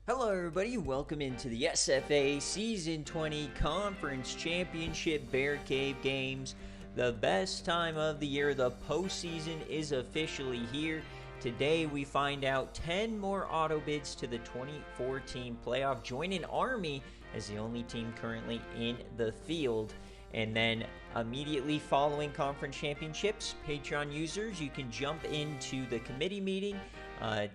Hello everybody, welcome into the SFA Season 20 Conference Championship BearCave games. The best time of the year, the postseason is officially here. Today we find out 10 more auto bids to the 2014 playoff. Join an Army as the only team currently in the field. And then immediately following conference championships, Patreon users, you can jump into the committee meeting.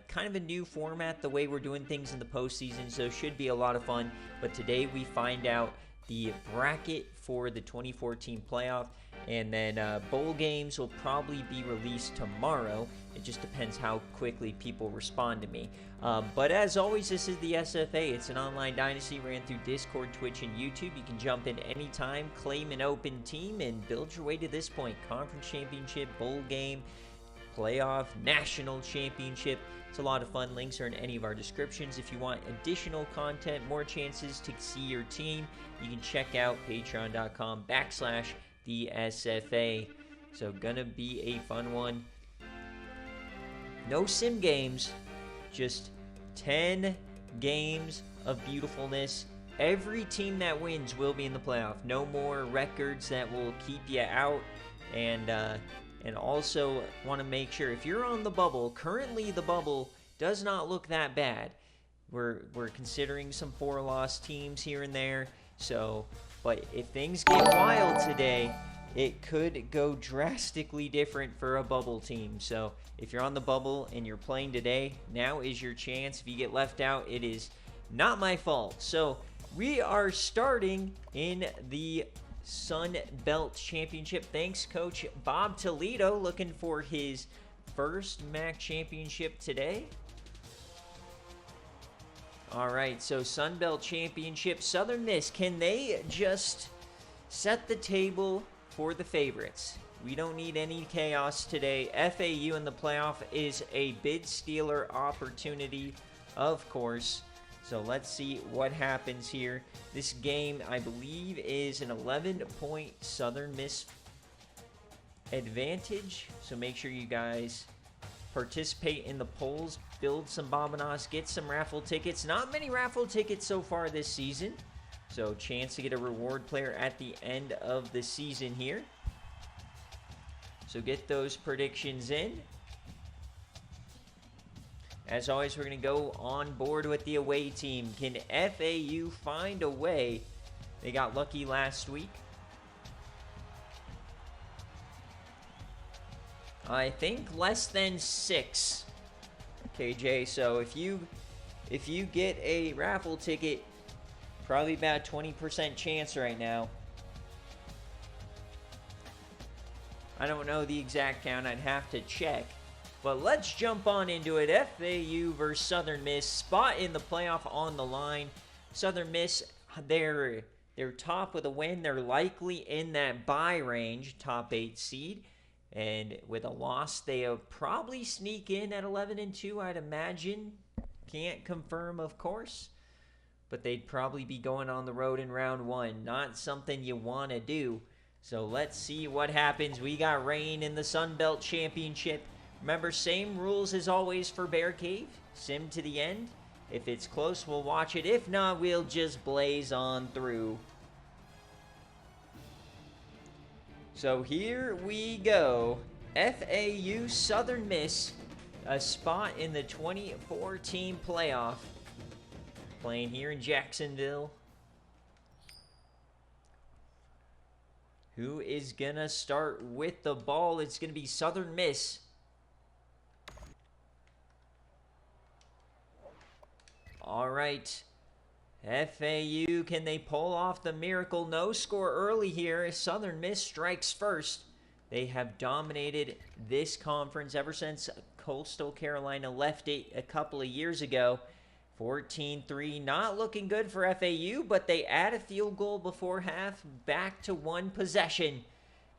Kind of a new format, the way we're doing things in the postseason, so it should be a lot of fun. But today we find out the bracket for the 2014 playoff, and then bowl games will probably be released tomorrow. It just depends how quickly people respond to me. But as always, this is the SFA. It's an online dynasty ran through Discord, Twitch, and YouTube. You can jump in anytime, claim an open team, and build your way to this point. Conference championship, bowl game, playoff, national championship. It's a lot of fun. Links are in any of our descriptions. If you want additional content, more chances to see your team, you can check out patreon.com/the SFA. So gonna be a fun one. No sim games, just 10 games of beautifulness. Every team that wins will be in the playoff. No more records that will keep you out. And also want to make sure, if you're on the bubble, currently the bubble does not look that bad. We're considering some 4-loss teams here and there. So, but if things get wild today, it could go drastically different for a bubble team. So if you're on the bubble and you're playing today, now is your chance. If you get left out, it is not my fault. So we are starting in the Sun Belt Championship. Thanks, Coach Bob Toledo, looking for his first MAC championship today. All right, so Sun Belt Championship, Southern Miss, can they just set the table for the favorites? We don't need any chaos today. FAU in the playoff is a bid stealer opportunity, of course. So let's see what happens here. This game, I believe, is an 11-point Southern Miss advantage. So make sure you guys participate in the polls, build some Bobinas, get some raffle tickets. Not many raffle tickets so far this season. So chance to get a reward player at the end of the season here. So get those predictions in. As always, we're going to go on board with the away team. Can FAU find a way? They got lucky last week. I think less than 6, KJ. So if you get a raffle ticket, probably about 20% chance right now. I don't know the exact count. I'd have to check. But let's jump on into it. FAU versus Southern Miss. Spot in the playoff on the line. Southern Miss, they're top with a win. They're likely in that bye range, top 8 seed. And with a loss, they'll probably sneak in at 11-2, I'd imagine. Can't confirm, of course. But they'd probably be going on the road in round 1. Not something you want to do. So let's see what happens. We got rain in the Sun Belt Championship. Remember, same rules as always for BearCave. Sim to the end. If it's close, we'll watch it. If not, we'll just blaze on through. So here we go. FAU Southern Miss, a spot in the 2014 playoff. Playing here in Jacksonville. Who is going to start with the ball? It's going to be Southern Miss. All right, FAU, can they pull off the miracle? No score early here. Southern Miss strikes first. They have dominated this conference ever since Coastal Carolina left it a couple of years ago. 14-3, not looking good for FAU, but they add a field goal before half, back to 1 possession.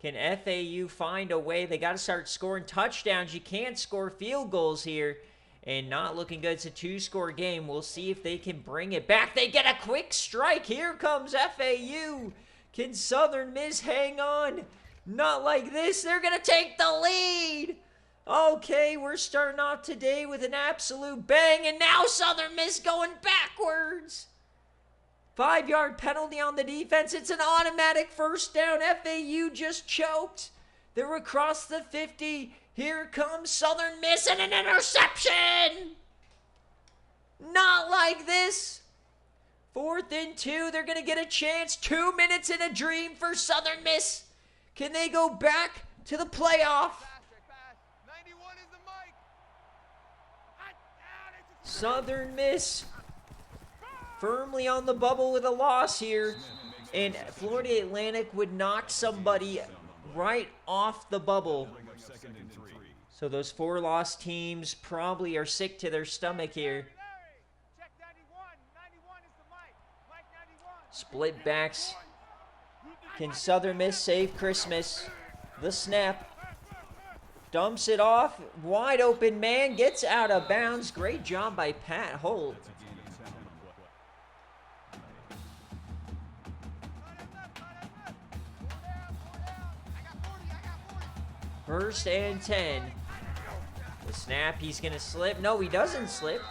Can FAU find a way? They got to start scoring touchdowns. You can't score field goals here. And not looking good. It's a 2-score game. We'll see if they can bring it back. They get a quick strike. Here comes FAU. Can Southern Miss hang on? Not like this. They're going to take the lead. Okay, we're starting off today with an absolute bang, and now Southern Miss going backwards. 5-yard penalty on the defense. It's an automatic first down. FAU just choked. They're across the 50. Here comes Southern Miss and an interception. Not like this. 4th and 2. They're going to get a chance. 2 minutes in a dream for Southern Miss. Can they go back to the playoff? Southern Miss firmly on the bubble with a loss here. And Florida Atlantic would knock somebody right off the bubble. So those 4 lost teams probably are sick to their stomach here. Split backs. Can Southern Miss save Christmas? The snap. Dumps it off. Wide open man. Gets out of bounds. Great job by Pat Holt. First and 10. The snap. He's going to slip. No, he doesn't slip.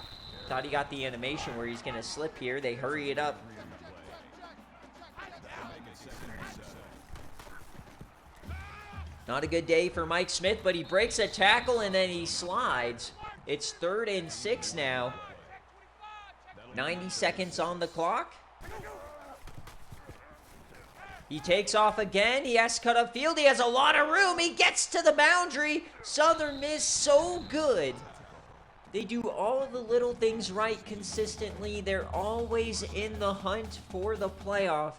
Thought he got the animation where he's going to slip here. They hurry it up. Not a good day for Mike Smith, but he breaks a tackle and then he slides. It's 3rd and 6 now. 90 seconds on the clock. He takes off again. He has to cut upfield. He has a lot of room. He gets to the boundary. Southern Miss so good. They do all the little things right consistently. They're always in the hunt for the playoff.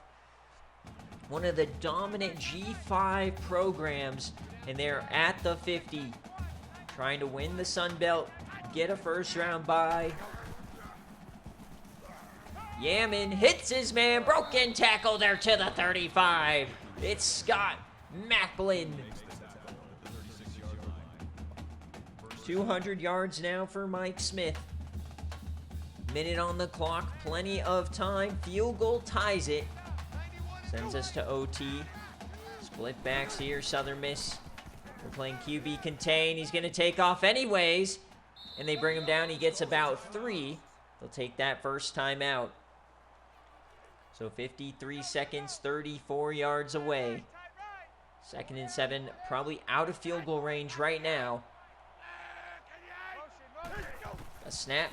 One of the dominant G5 programs, and they're at the 50, trying to win the Sun Belt, get a first-round bye. Yamin hits his man, broken tackle there to the 35. It's Scott Macklin. 200 yards now for Mike Smith. Minute on the clock, plenty of time. Field goal ties it. Sends us to OT. Split backs here, Southern Miss. They're playing QB contain. He's going to take off anyways. And they bring him down. He gets about 3. They'll take that first time out. So 53 seconds, 34 yards away. 2nd and 7, probably out of field goal range right now. A snap.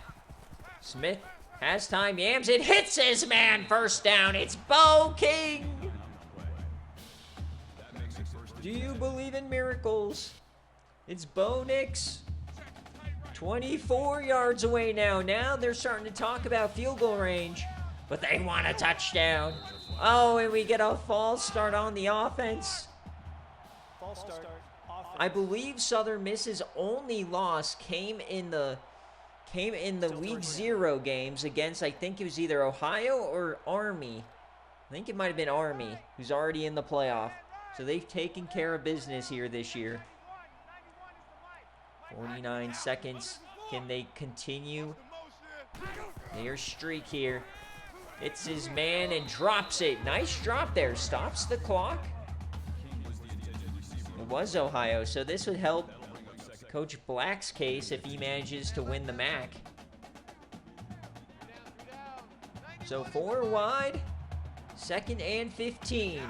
Smith has time, yams it, hits his man, first down. It's Bo King. Do you believe in miracles? It's Bo Nix. 24 yards away now. Now they're starting to talk about field goal range, but they want a touchdown. Oh, and we get a false start on the offense. False start. I believe Southern Miss's only loss came in the week 0 games against, I think it was either Ohio or Army. I think it might have been Army, who's already in the playoff. So they've taken care of business here this year. 49 seconds. Can they continue their streak here? It's his man and drops it. Nice drop there. Stops the clock. It was Ohio, so this would help Coach Black's case if he manages to win the MAC. So 4 wide, 2nd and 15.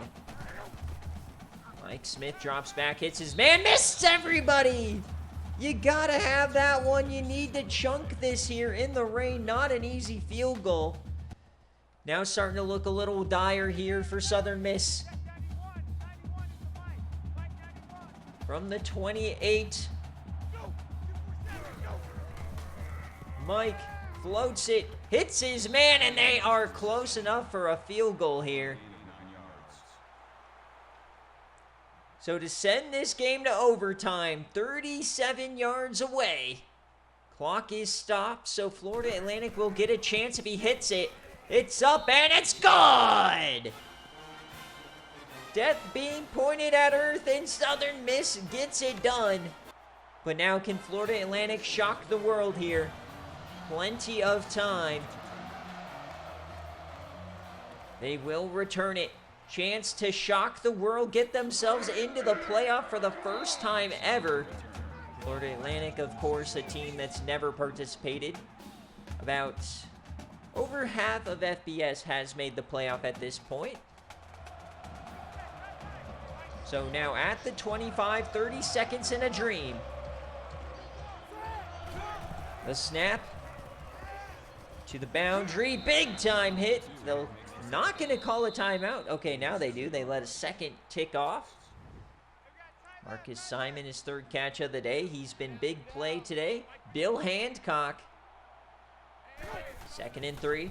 Mike Smith drops back, hits his man, missed everybody! You gotta have that one. You need to chunk this here in the rain. Not an easy field goal. Now starting to look a little dire here for Southern Miss. From the 28. Mike floats it, hits his man, and they are close enough for a field goal here. So to send this game to overtime, 37 yards away. Clock is stopped, so Florida Atlantic will get a chance if he hits it. It's up and it's good! Death being pointed at Earth, and Southern Miss gets it done. But now can Florida Atlantic shock the world here? Plenty of time. They will return it. Chance to shock the world, get themselves into the playoff for the first time ever. Florida Atlantic, of course, a team that's never participated. About over half of FBS has made the playoff at this point. So now at the 25, 30 seconds in a dream. The snap to the boundary, big time hit. They're not going to call a timeout. Okay, now they do. They let a second tick off. Marcus Simon, his third catch of the day. He's been big play today. Bill Hancock, 2nd and 3.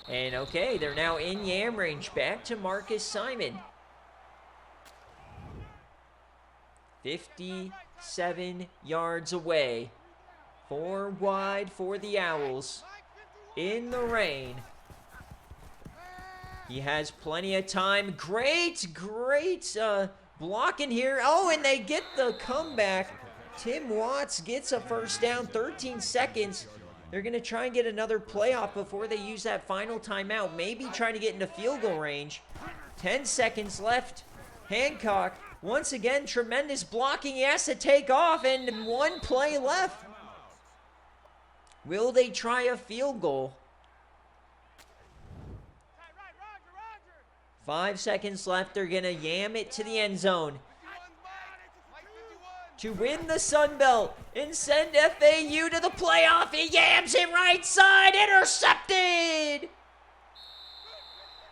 And okay, they're now in yam range. Back to Marcus Simon. 57 yards away. 4 wide for the Owls. In the rain. He has plenty of time. Great blocking here. Oh, and they get the comeback. Tim Watts gets a first down. 13 seconds. They're going to try and get another playoff before they use that final timeout. Maybe trying to get into field goal range. 10 seconds left. Hancock, once again, tremendous blocking. He has to take off, and 1 play left. Will they try a field goal? 5 seconds left. They're going to yam it to the end zone to win the Sun Belt and send FAU to the playoff. He yams it right side. Intercepted.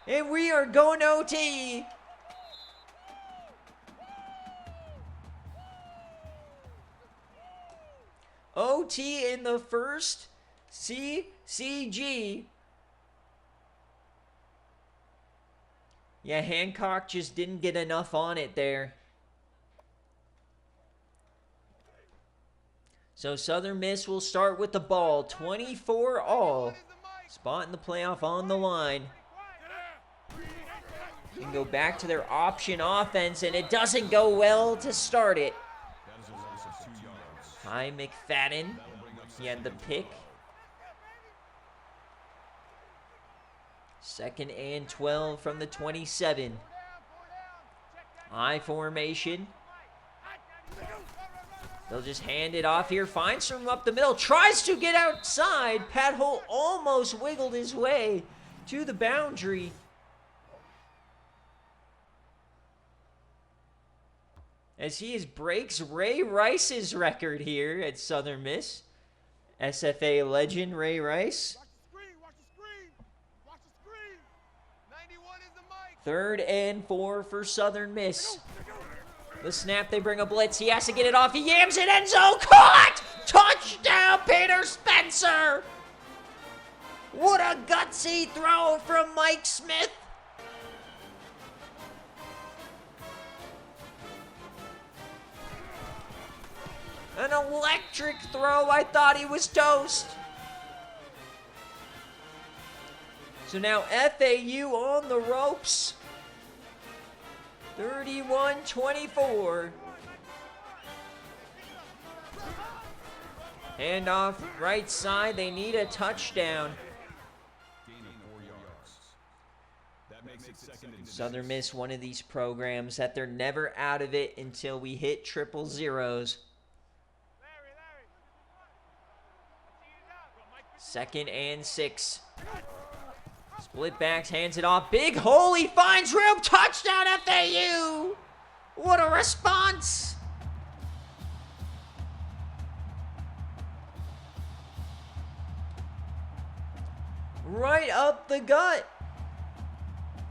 And we are going OT. OT in the first CCG. Yeah, Hancock just didn't get enough on it there. So Southern Miss will start with the ball. 24 all. Spot in the playoff on the line. And go back to their option offense, and it doesn't go well to start it. Ty McFadden, he had the pick. 2nd and 12 from the 27. I formation. They'll just hand it off here. Finds room up the middle. Tries to get outside. Pat Holt almost wiggled his way to the boundary. As he breaks Ray Rice's record here at Southern Miss. SFA legend Ray Rice. 3rd and 4 for Southern Miss. The snap, they bring a blitz. He has to get it off. He yams it, end zone. Caught! Touchdown, Peter Spencer! What a gutsy throw from Mike Smith. An electric throw. I thought he was toast. So now FAU on the ropes. 31-24. Handoff right side. They need a touchdown. Southern Miss, one of these programs that they're never out of it until we hit triple zeros. 2nd and 6. Split backs, hands it off. Big hole, he finds room. Touchdown FAU! What a response! Right up the gut.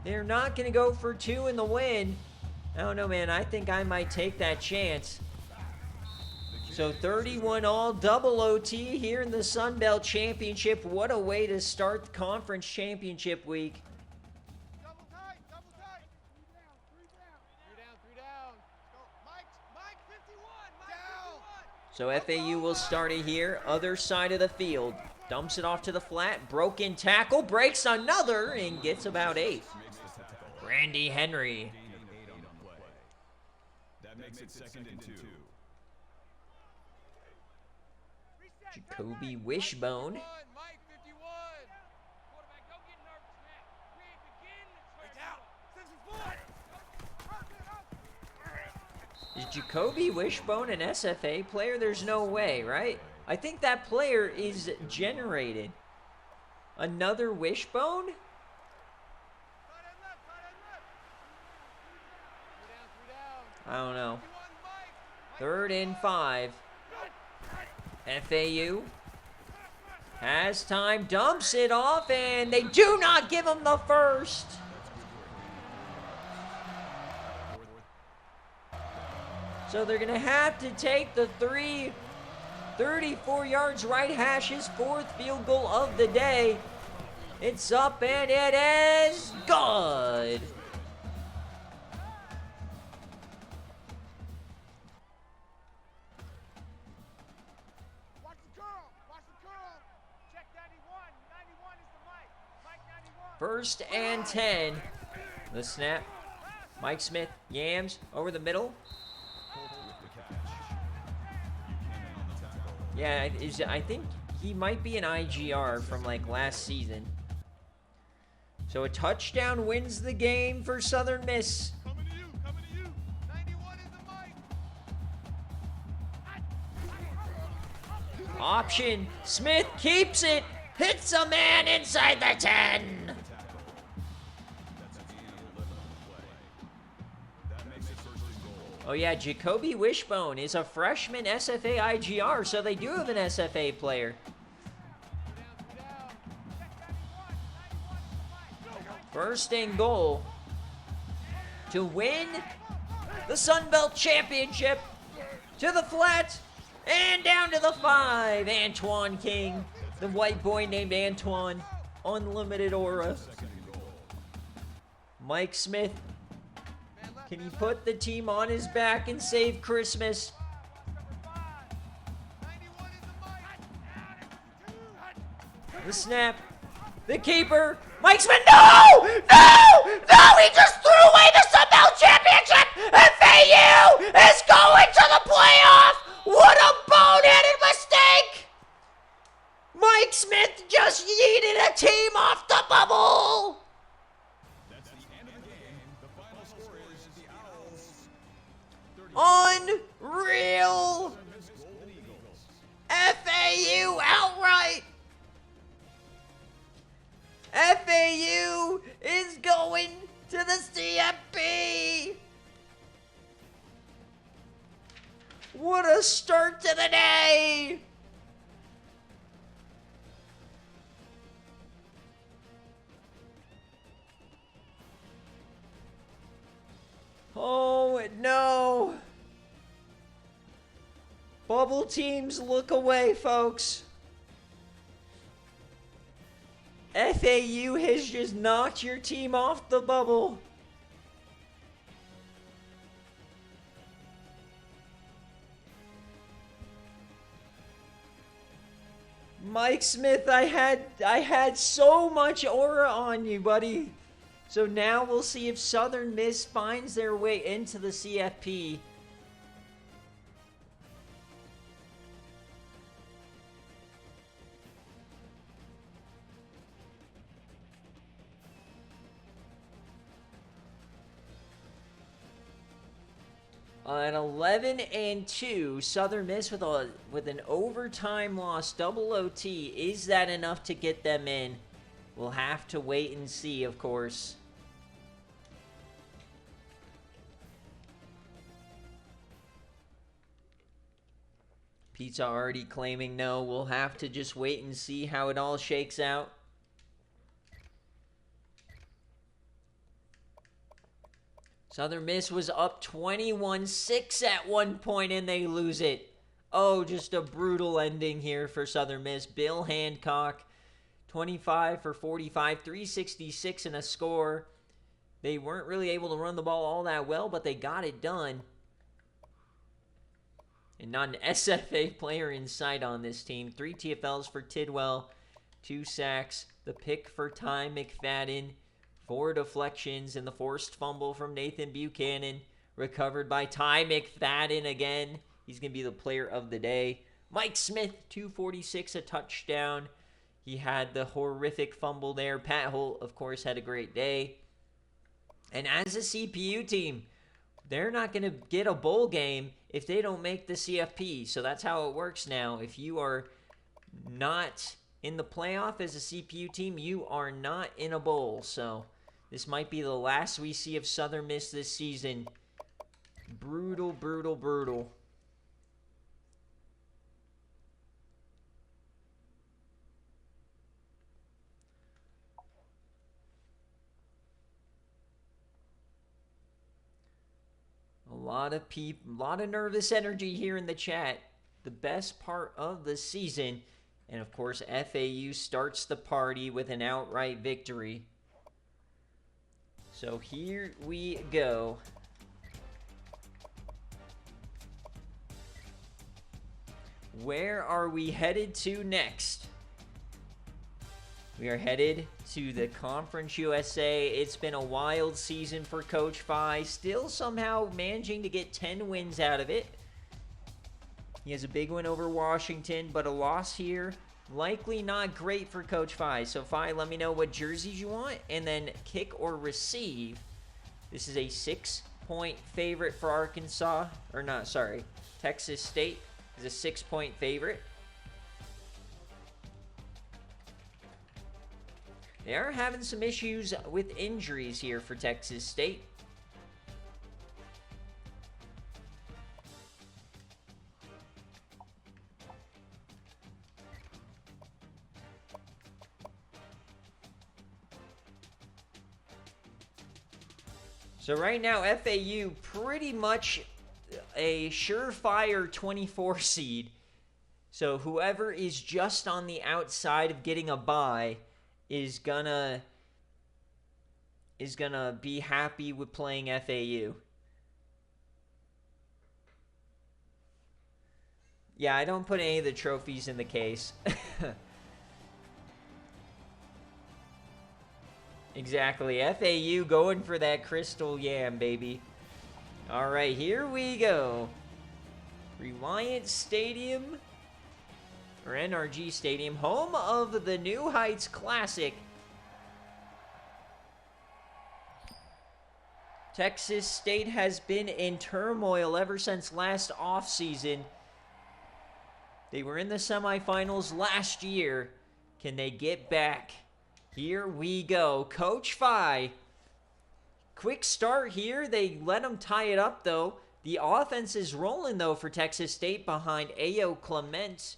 They're not going to go for 2 in the win. I don't know, man. I think I might take that chance. So 31 all, double OT here in the Sun Belt Championship. What a way to start the conference championship week. Double tight. 3 down. Mike 51. So FAU will start it here, other side of the field. Dumps it off to the flat, broken tackle, breaks another, and gets about 8. Randy Henry. That makes it 2nd and 2. Jacoby Wishbone. Jacoby Wishbone an SFA player? There's no way, right? I think that player is generated. Another Wishbone? I don't know. 3rd and 5. FAU has time, dumps it off, and they do not give him the first. So they're going to have to take the 34 yards right hash, his 4th field goal of the day. It's up and it is good. Watch the curl. Watch the curl. Check 91. 91 is the mic. Mike 91. 1st and 10. The snap. Mike Smith yams over the middle. Yeah, I think he might be an IGR from like last season. So a touchdown wins the game for Southern Miss. Coming to you. Coming to you. 91 is the mic. Option. Smith keeps it. Hits a man inside the 10. Oh yeah, Jacoby Wishbone is a freshman SFA IGR, so they do have an SFA player. 1st and goal to win the Sun Belt Championship. To the flat and down to the 5. Antoine King, the white boy named Antoine, unlimited aura. Mike Smith, can he put the team on his back and save Christmas? The snap. The keeper. Mike Smith. No! No! No! He just threw away the Sun Belt Championship! FAU is going to the playoff! What a boneheaded mistake! Mike Smith just yeeted a team off the bubble! That's the end of the game. The final score is the Owls. Unreal! FAU outright! FAU is going to the CFP! What a start to the day! Oh no! Bubble teams, look away, folks. FAU has just knocked your team off the bubble. Mike Smith, I had so much aura on you, buddy. So now we'll see if Southern Miss finds their way into the CFP. At 11-2, Southern Miss with an overtime loss, double OT. Is that enough to get them in? We'll have to wait and see, of course. Pizza already claiming no. We'll have to just wait and see how it all shakes out. Southern Miss was up 21-6 at one point, and they lose it. Oh, just a brutal ending here for Southern Miss. Bill Hancock, 25 for 45, 366 and a score. They weren't really able to run the ball all that well, but they got it done. And not an SFA player in sight on this team. 3 TFLs for Tidwell, 2 sacks, the pick for Ty McFadden, 4 deflections, and the forced fumble from Nathan Buchanan. Recovered by Ty McFadden again. He's going to be the player of the day. Mike Smith, 246, a touchdown. He had the horrific fumble there. Pat Holt, of course, had a great day. And as a CPU team, they're not going to get a bowl game if they don't make the CFP. So that's how it works now. If you are not in the playoff as a CPU team, you are not in a bowl. So this might be the last we see of Southern Miss this season. Brutal, brutal, brutal. A lot of nervous energy here in the chat. The best part of the season. And of course, FAU starts the party with an outright victory. So here we go. Where are we headed to next? We are headed to the Conference USA. It's been a wild season for Coach Phi. Still somehow managing to get 10 wins out of it. He has a big win over Washington, but a loss here. Likely not great for Coach Phi. So Phi, let me know what jerseys you want. And then kick or receive. This is a 6-point favorite for Arkansas. Or not, sorry. Texas State is a 6-point favorite. They are having some issues with injuries here for Texas State. So right now, FAU pretty much a surefire 24 seed. So whoever is just on the outside of getting a bye is gonna be happy with playing FAU. Yeah, I don't put any of the trophies in the case. Exactly. FAU going for that crystal yam, baby. All right, here we go. Reliant Stadium, or NRG Stadium, home of the New Heights Classic. Texas State has been in turmoil ever since last offseason. They were in the semifinals last year. Can they get back? Here we go. Coach Phi. Quick start here. They let them tie it up, though. The offense is rolling, though, for Texas State behind Ayo Clement.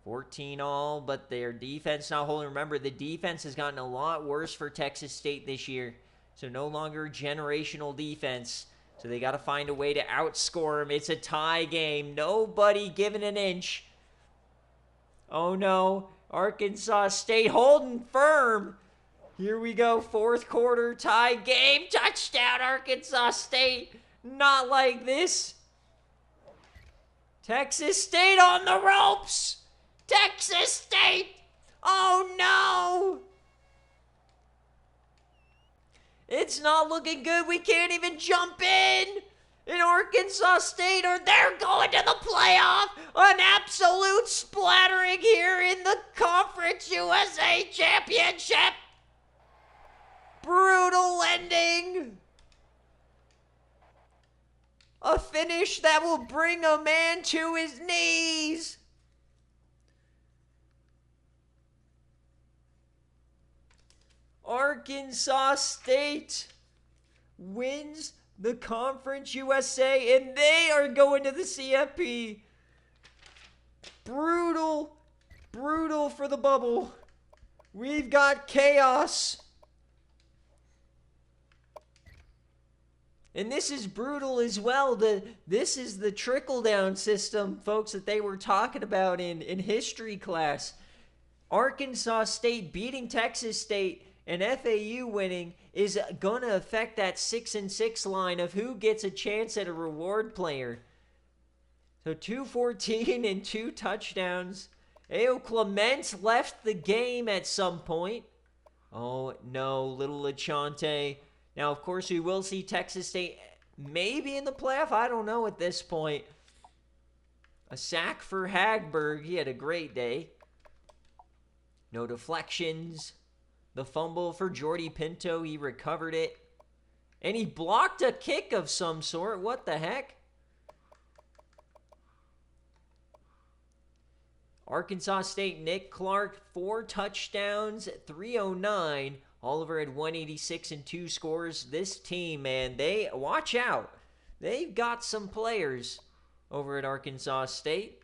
14 all, but their defense not holding. Remember, the defense has gotten a lot worse for Texas State this year. So no longer generational defense. So they got to find a way to outscore them. It's a tie game. Nobody giving an inch. Oh, no. Arkansas State holding firm. Here we go. Fourth quarter tie game. Touchdown, Arkansas State. Not like this. Texas State on the ropes. Texas State. Oh, no. It's not looking good. We can't even jump in Arkansas State, or they're going to the playoff. An absolute splattering here in the Conference USA Championship. Brutal ending. A finish that will bring a man to his knees. Arkansas State wins the Conference USA, and they are going to the CFP. Brutal, brutal for the bubble. We've got chaos. And this is brutal as well. This is the trickle-down system, folks, that they were talking about in history class. Arkansas State beating Texas State and FAU winning is going to affect that 6-6 line of who gets a chance at a reward player. So 214 and 2 touchdowns. Ayo Clement left the game at some point. Oh, no, little LeChante. Now, of course, we will see Texas State maybe in the playoff. I don't know at this point. A sack for Hagberg. He had a great day. No deflections. The fumble for Jordy Pinto. He recovered it. And he blocked a kick of some sort. What the heck? Arkansas State, Nick Clark, 4 touchdowns, 309. Oliver had 186 and 2 scores. This team, man, they watch out. They've got some players over at Arkansas State.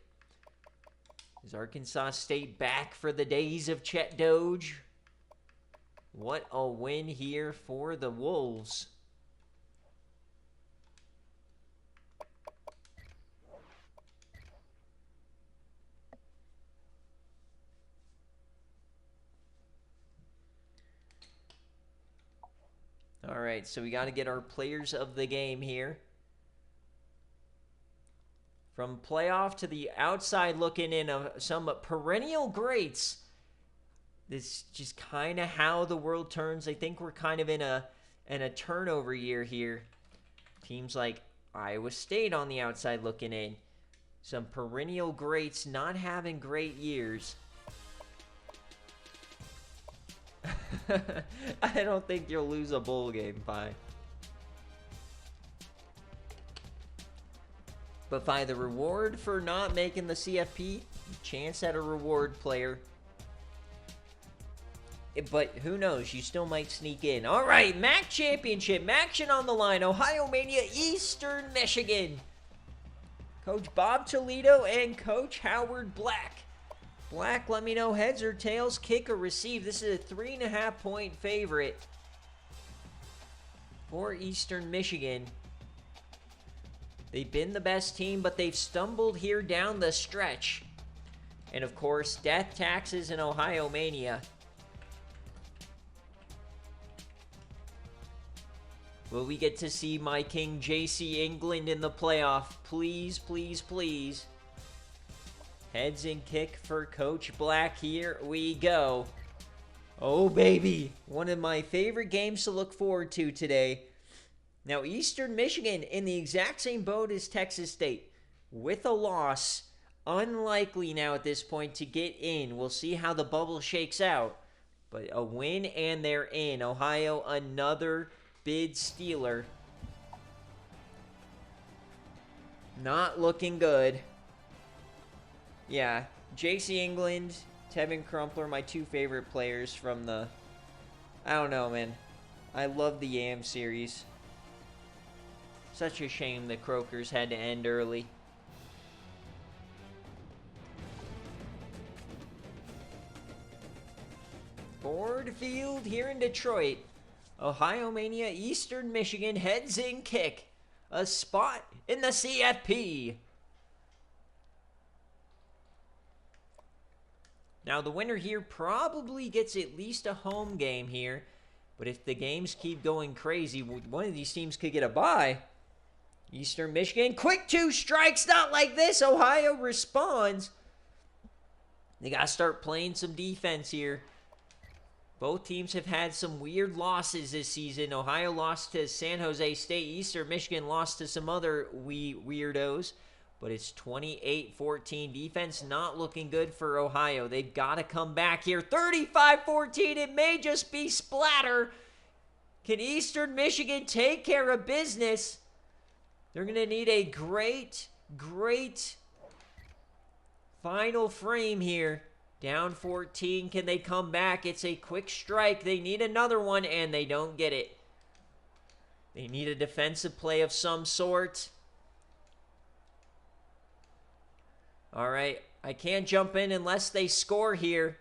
Is Arkansas State back for the days of Chet Doge? What a win here for the Wolves. All right, so we got to get our players of the game here. From playoff to the outside looking in of some perennial greats. This is just kind of how the world turns. I think we're kind of in a turnover year here. Teams like Iowa State on the outside looking in. Some perennial greats not having great years. I don't think you'll lose a bowl game, Pi. But Pi, the reward for not making the CFP, chance at a reward player. But who knows? You still might sneak in. All right, MAC Championship. MACtion on the line. Ohio Mania, Eastern Michigan. Coach Bob Toledo and Coach Howard Black. Black, let me know heads or tails, kick or receive. This is a 3.5-point favorite for Eastern Michigan. They've been the best team, but they've stumbled here down the stretch. And of course, death taxes and Ohio Mania. Will we get to see my king JC England in the playoff? Please, please, please. Heads and kick for Coach Black. Here we go. Oh, baby. One of my favorite games to look forward to today. Now, Eastern Michigan in the exact same boat as Texas State. With a loss, unlikely now at this point to get in. We'll see how the bubble shakes out. But a win and they're in. Ohio, another bid stealer. Not looking good. Yeah, JC England, Tevin Crumpler, my 2 favorite players from the... I don't know, man. I love the YAM series. Such a shame the Croakers had to end early. Ford Field here in Detroit. Ohio Mania, Eastern Michigan, heads in kick. A spot in the CFP. Now, the winner here probably gets at least a home game here. But if the games keep going crazy, one of these teams could get a bye. Eastern Michigan, quick 2 strikes, not like this. Ohio responds. They got to start playing some defense here. Both teams have had some weird losses this season. Ohio lost to San Jose State. Eastern Michigan lost to some other weirdos. But it's 28-14. Defense not looking good for Ohio. They've got to come back here. 35-14. It may just be splatter. Can Eastern Michigan take care of business? They're going to need a great final frame here. Down 14. Can they come back? It's a quick strike. They need another one, and they don't get it. They need a defensive play of some sort. All right, I can't jump in unless they score here.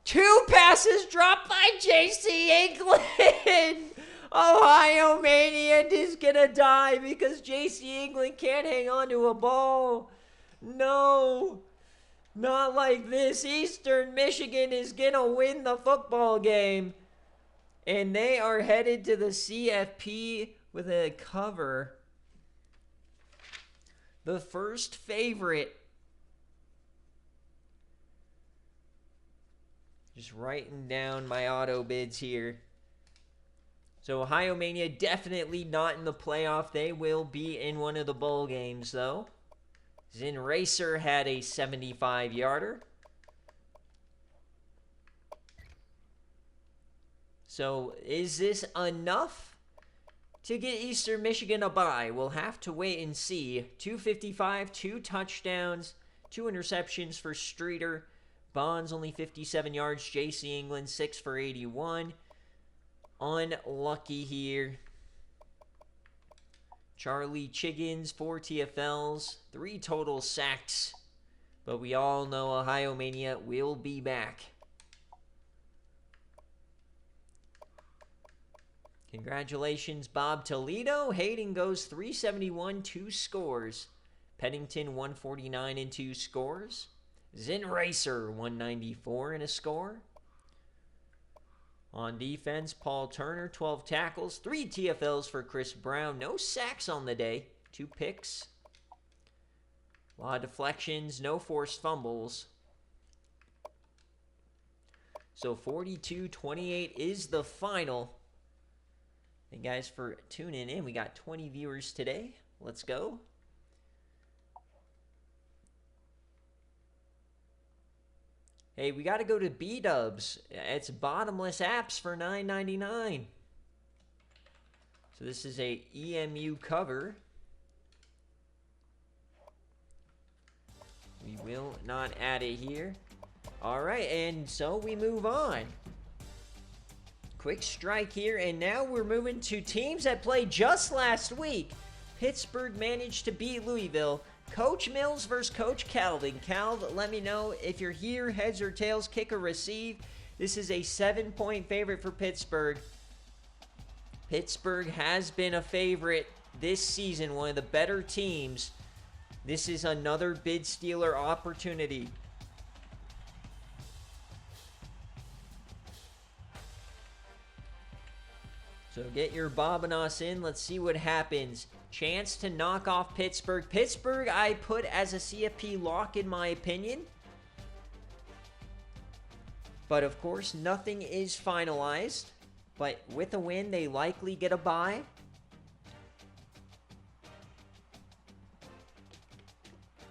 2 passes dropped by JC England. Ohio Mania is going to die because JC England can't hang on to a ball. No, not like this. Eastern Michigan is going to win the football game. And they are headed to the CFP with a cover. The first favorite. Just writing down my auto bids here. So Ohio Mania definitely not in the playoff. They will be in one of the bowl games, though. Zin Racer had a 75-yarder. So is this enough to get Eastern Michigan a bye? We'll have to wait and see. 255, 2 touchdowns, 2 interceptions for Streeter. Bonds only 57 yards. JC England 6 for 81. Unlucky here. Charlie Chiggins 4 TFLs, 3 total sacks. But we all know Ohio Mania will be back. Congratulations, Bob Toledo. Hayden goes 371, 2 scores. Pennington 149 and 2 scores. Zin Racer 194 and a score. On defense, Paul Turner 12 tackles, 3 TFLs for Chris Brown. No sacks on the day, 2 picks. A lot of deflections, no forced fumbles. So 42-28 is the final. Thank you guys for tuning in. We got 20 viewers today. Let's go. Hey, we got to go to B-Dubs. It's bottomless apps for $9.99. So this is a EMU cover. We will not add it here. All right, and so we move on. Quick strike here, and now we're moving to teams that played just last week. Pittsburgh managed to beat Louisville. Coach Mills versus Coach Calvin. Cal, let me know if you're here, heads or tails, kick or receive. This is a 7-point favorite for Pittsburgh. Pittsburgh has been a favorite this season, one of the better teams. This is another bid stealer opportunity. So get your Bobanos in. Let's see what happens. Chance to knock off Pittsburgh. Pittsburgh I put as a CFP lock in my opinion. But of course, nothing is finalized. But with a win, they likely get a bye.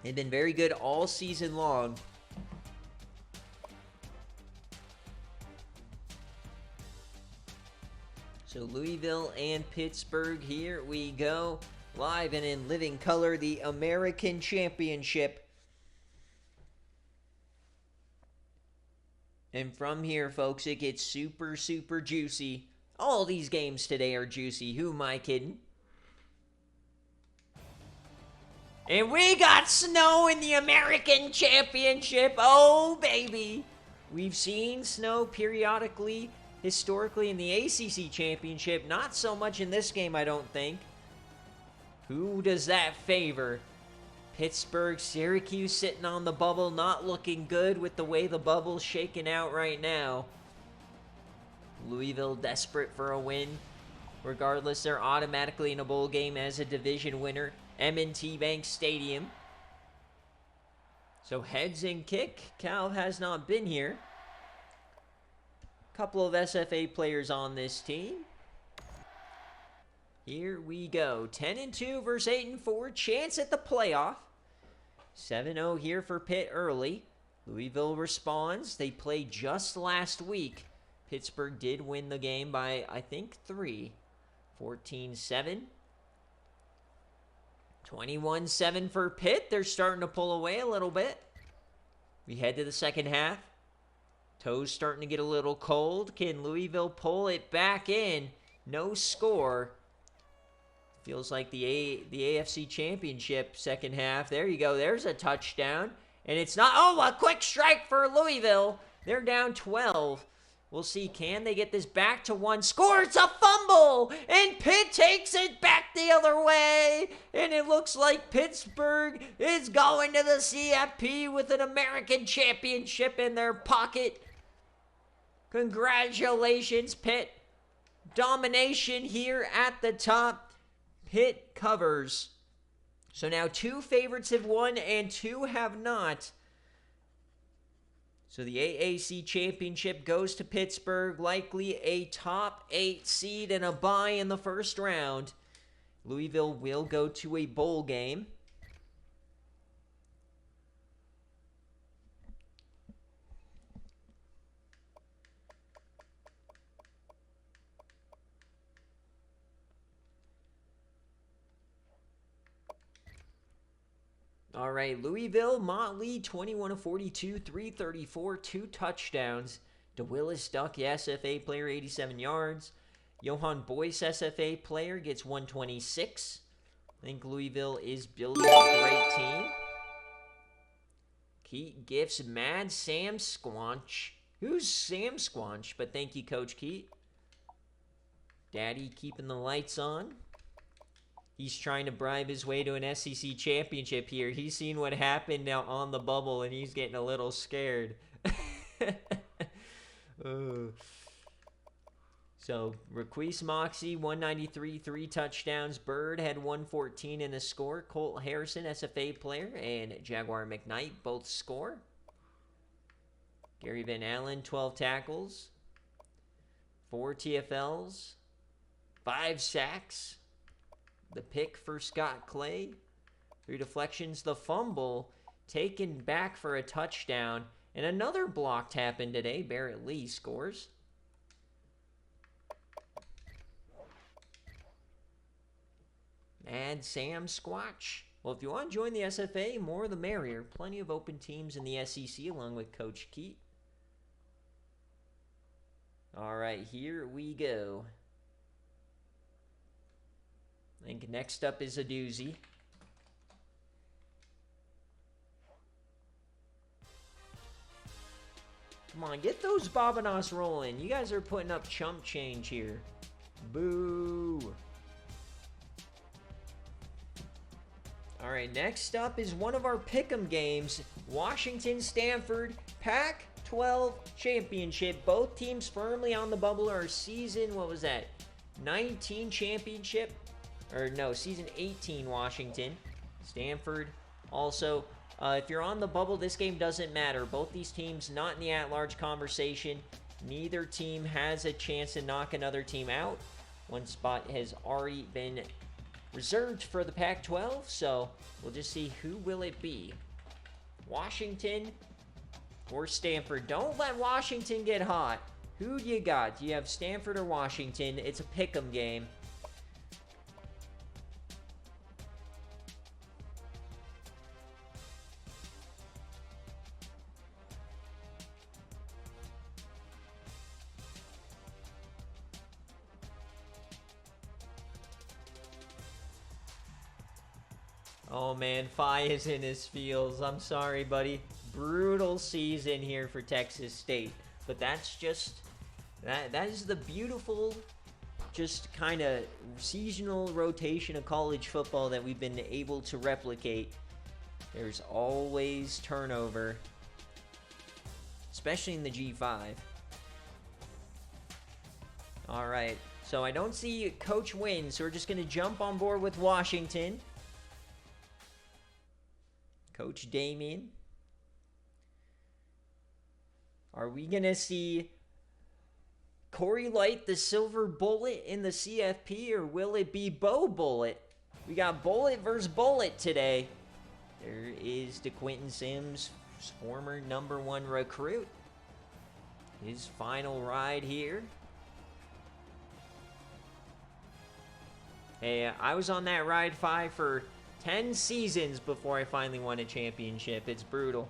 They've been very good all season long. So Louisville and Pittsburgh, here we go. Live and in living color, the American Championship. And from here, folks, it gets super, super juicy. All these games today are juicy. Who am I kidding? And we got snow in the American Championship. Oh, baby. We've seen snow periodically, historically in the ACC Championship. Not so much in this game, I don't think. Who does that favor? Pittsburgh, Syracuse sitting on the bubble, not looking good with the way the bubble's shaking out right now. Louisville desperate for a win. Regardless, they're automatically in a bowl game as a division winner. M&T Bank Stadium. So heads and kick. Cal has not been here. Couple of SFA players on this team. Here we go. 10-2 versus 8-4. Chance at the playoff. 7-0 here for Pitt early. Louisville responds. They played just last week. Pittsburgh did win the game by, I think, 3. 14-7. 21-7 for Pitt. They're starting to pull away a little bit. We head to the second half. Toes starting to get a little cold. Can Louisville pull it back in? No score. Feels like the AFC Championship second half. There you go. There's a touchdown. And it's not... Oh, a quick strike for Louisville. They're down 12. We'll see. Can they get this back to one? Score! It's a fumble! And Pitt takes it back the other way. And it looks like Pittsburgh is going to the CFP with an American Championship in their pocket. Congratulations, Pitt. Domination here at the top. Pitt covers. So now 2 favorites have won and 2 have not. So the AAC Championship goes to Pittsburgh, likely a top 8 seed and a bye in the first round. Louisville will go to a bowl game. All right, Louisville, Motley, 21 of 42, 334, 2 touchdowns. DeWillis Duck, SFA player, 87 yards. Johan Boyce, SFA player, gets 126. I think Louisville is building a great team. Keat gifts Mad Sam Squanch. Who's Sam Squanch? But thank you, Coach Keat. Daddy keeping the lights on. He's trying to bribe his way to an SEC championship here. He's seen what happened now on the bubble, and he's getting a little scared. So, Requise Moxie, 193, 3 touchdowns. Bird had 114 in the score. Colt Harrison, SFA player, and Jaguar McKnight both score. Gary Van Allen, 12 tackles. 4 TFLs. 5 sacks. The pick for Scott Clay. 3 deflections. The fumble taken back for a touchdown. And another blocked happened today. Barrett Lee scores. Mad Sam Squatch. Well, if you want to join the SFA, more the merrier. Plenty of open teams in the SEC along with Coach Keat. All right, here we go. I think next up is a doozy. Come on, get those Bobanos rolling. You guys are putting up chump change here. Boo. All right, next up is one of our pick'em games. Washington-Stanford Pac-12 Championship. Both teams firmly on the bubble. Our season, what was that? 19 championship? Or no, season 18 Washington. Stanford also. If you're on the bubble, this game doesn't matter. Both these teams not in the at-large conversation. Neither team has a chance to knock another team out. One spot has already been reserved for the Pac-12, so we'll just see who will it be. Washington or Stanford. Don't let Washington get hot. Who do you got? Do you have Stanford or Washington? It's a pick'em game. Oh man, Phi is in his feels. I'm sorry, buddy. Brutal season here for Texas State. But that's just, that is the beautiful, just kind of seasonal rotation of college football that we've been able to replicate. There's always turnover, especially in the G5. All right, so I don't see Coach win, so we're just going to jump on board with Washington. Coach Damien. Are we going to see Corey Light, the silver bullet in the CFP, or will it be Bo Bullet? We got Bullet versus Bullet today. There is DeQuinton Sims, former #1 recruit. His final ride here. Hey, I was on that ride 5 for 10 seasons before I finally won a championship. It's brutal.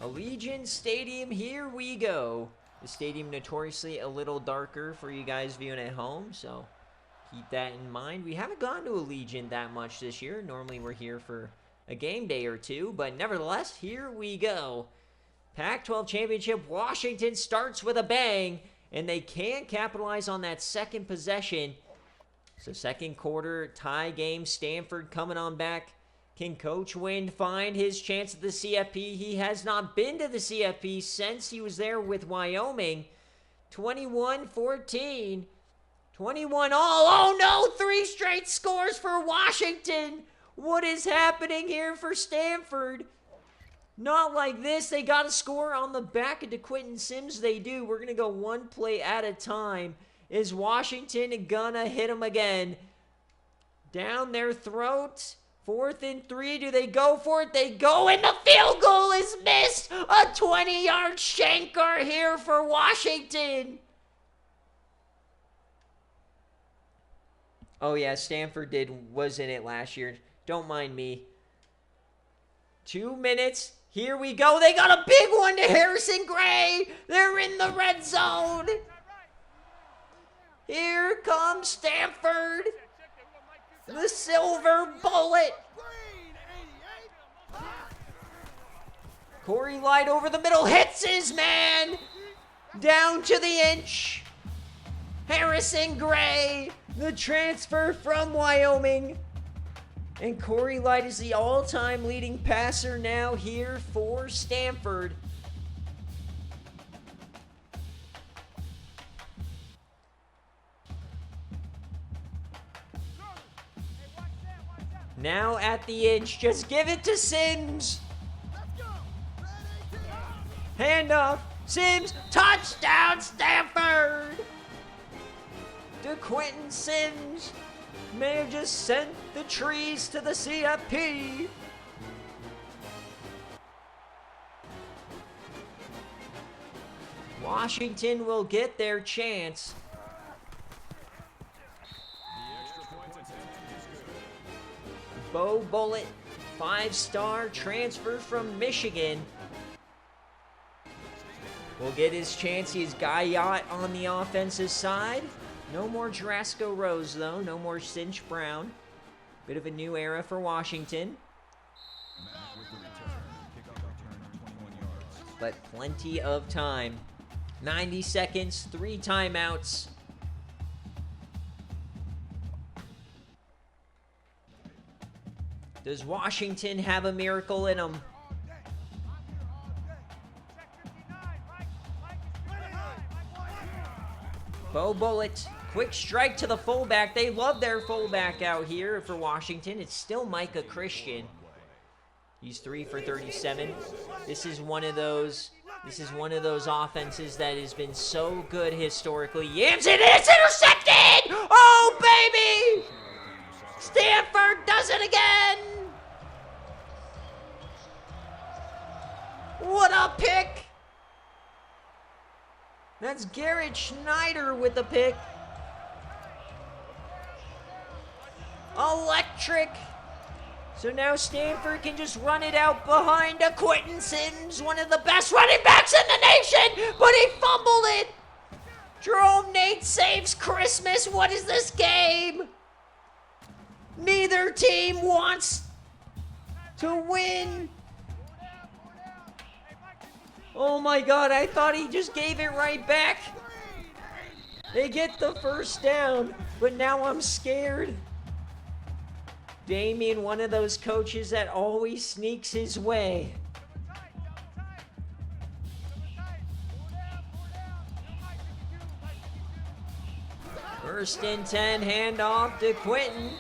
Allegiant Stadium, here we go. The stadium notoriously a little darker for you guys viewing at home, so keep that in mind. We haven't gone to Allegiant that much this year. Normally we're here for a game day or two, but nevertheless, here we go. Pac-12 Championship, Washington starts with a bang, and they can't capitalize on that second possession. So second quarter, tie game, Stanford coming on back. Can Coach Wind find his chance at the CFP? He has not been to the CFP since he was there with Wyoming. 21-14. 21 all. Oh no, 3 straight scores for Washington. What is happening here for Stanford? Not like this. They got to score on the back of DeQuinton Sims. They do. We're going to go one play at a time. Is Washington gonna hit them again? Down their throat. 4th and 3. Do they go for it? They go, and the field goal is missed. A 20-yard shanker here for Washington. Oh, yeah, Stanford was in it last year. Don't mind me. 2 minutes. Here we go. They got a big one to Harrison Gray. They're in the red zone. Here comes Stanford. The silver bullet. Corey Light over the middle. Hits his man. Down to the inch. Harrison Gray, the transfer from Wyoming. And Corey Light is the all-time leading passer now here for Stanford. Now at the inch, just give it to Sims. Handoff, Sims, touchdown Stanford! DeQuinton Sims may have just sent the trees to the CFP. Washington will get their chance. Bo Bullitt, 5-star transfer from Michigan. Will get his chance. He's Guyot on the offensive side. No more Jarasco Rose, though. No more Cinch Brown. Bit of a new era for Washington. But plenty of time. 90 seconds, 3 timeouts. Does Washington have a miracle in them? Bo Bullitt, quick strike to the fullback. They love their fullback out here for Washington. It's still Micah Christian. He's 3 for 37. This is one of those offenses that has been so good historically. Yams it, it's intercepted! Oh, baby! Stanford does it again! What a pick! That's Garrett Schneider with the pick. Electric. So now Stanford can just run it out behind a Quentin Sims, one of the best running backs in the nation, but he fumbled it. Jerome Nate saves Christmas. What is this game? Neither team wants to win. Oh my God, I thought he just gave it right back. They get the first down, but now I'm scared. Damien, one of those coaches that always sneaks his way. First and 10, handoff to Quentin.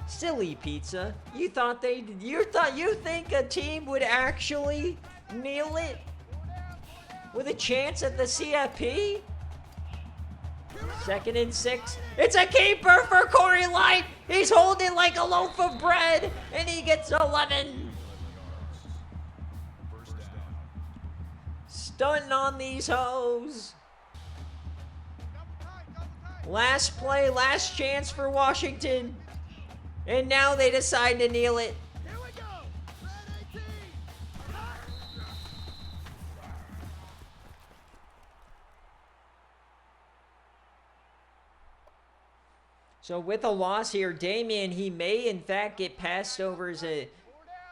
Silly pizza. You think a team would actually kneel it with a chance at the CFP? 2nd and 6. It's a keeper for Corey Light. He's holding like a loaf of bread, and he gets 11. Stunting on these hoes. Last play, last chance for Washington. And now they decide to kneel it. Here we go. Red 18. So with a loss here, Damien, he may in fact get passed over as a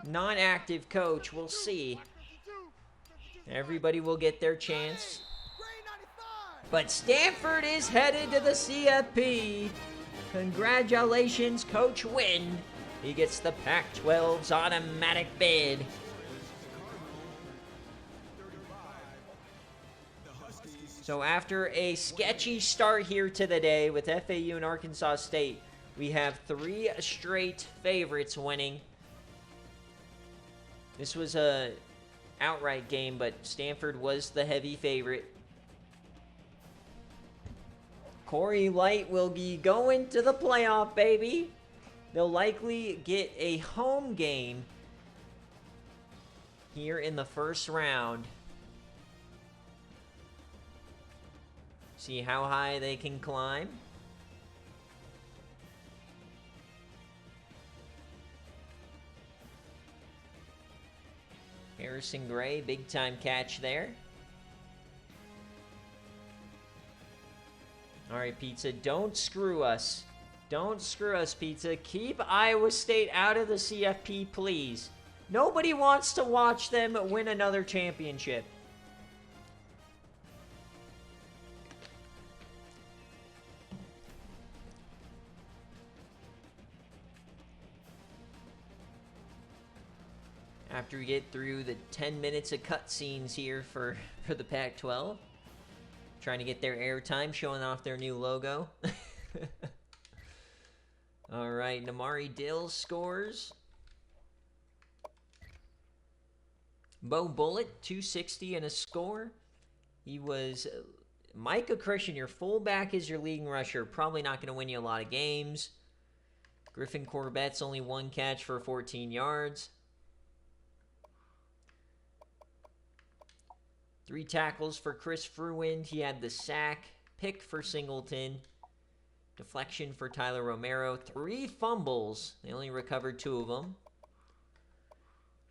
non-active coach. We'll see. Everybody will get their chance. But Stanford is headed to the CFP. Congratulations, Coach Wynn. He gets the Pac-12's automatic bid. So after a sketchy start here to the day with FAU and Arkansas State, we have 3 straight favorites winning. This was a outright game, but Stanford was the heavy favorite. Corey Light will be going to the playoff, baby. They'll likely get a home game here in the first round. See how high they can climb. Harrison Gray, big time catch there. All right, Pizza, don't screw us. Don't screw us, Pizza. Keep Iowa State out of the CFP, please. Nobody wants to watch them win another championship. After we get through the 10 minutes of cutscenes here for the Pac-12. Trying to get their airtime, showing off their new logo. All right, Namari Dill scores. Bo Bullitt, 260 and a score. He was... Micah Christian, your fullback is your leading rusher. Probably not going to win you a lot of games. Griffin Corbett's only one catch for 14 yards. 3 tackles for Chris Fruin. He had the sack. Pick for Singleton. Deflection for Tyler Romero. 3 fumbles. They only recovered 2 of them.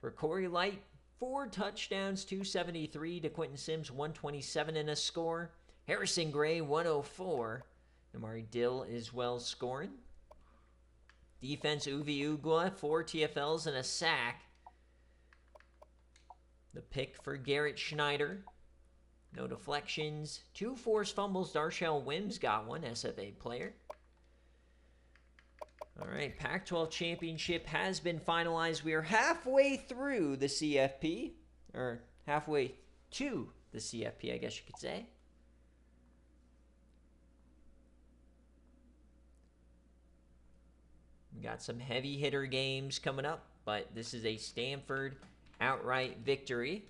For Corey Light, 4 touchdowns, 273. To Quentin Sims, 127 and a score. Harrison Gray, 104. Amari Dill is well scoring. Defense, Uvi Ugla, 4 TFLs and a sack. The pick for Garrett Schneider. No deflections. 2 forced fumbles. Darshell Wims got one, SFA player. All right, Pac-12 championship has been finalized. We are halfway through the CFP. Or halfway to the CFP, I guess you could say. We got some heavy hitter games coming up, but this is a Stanford outright victory.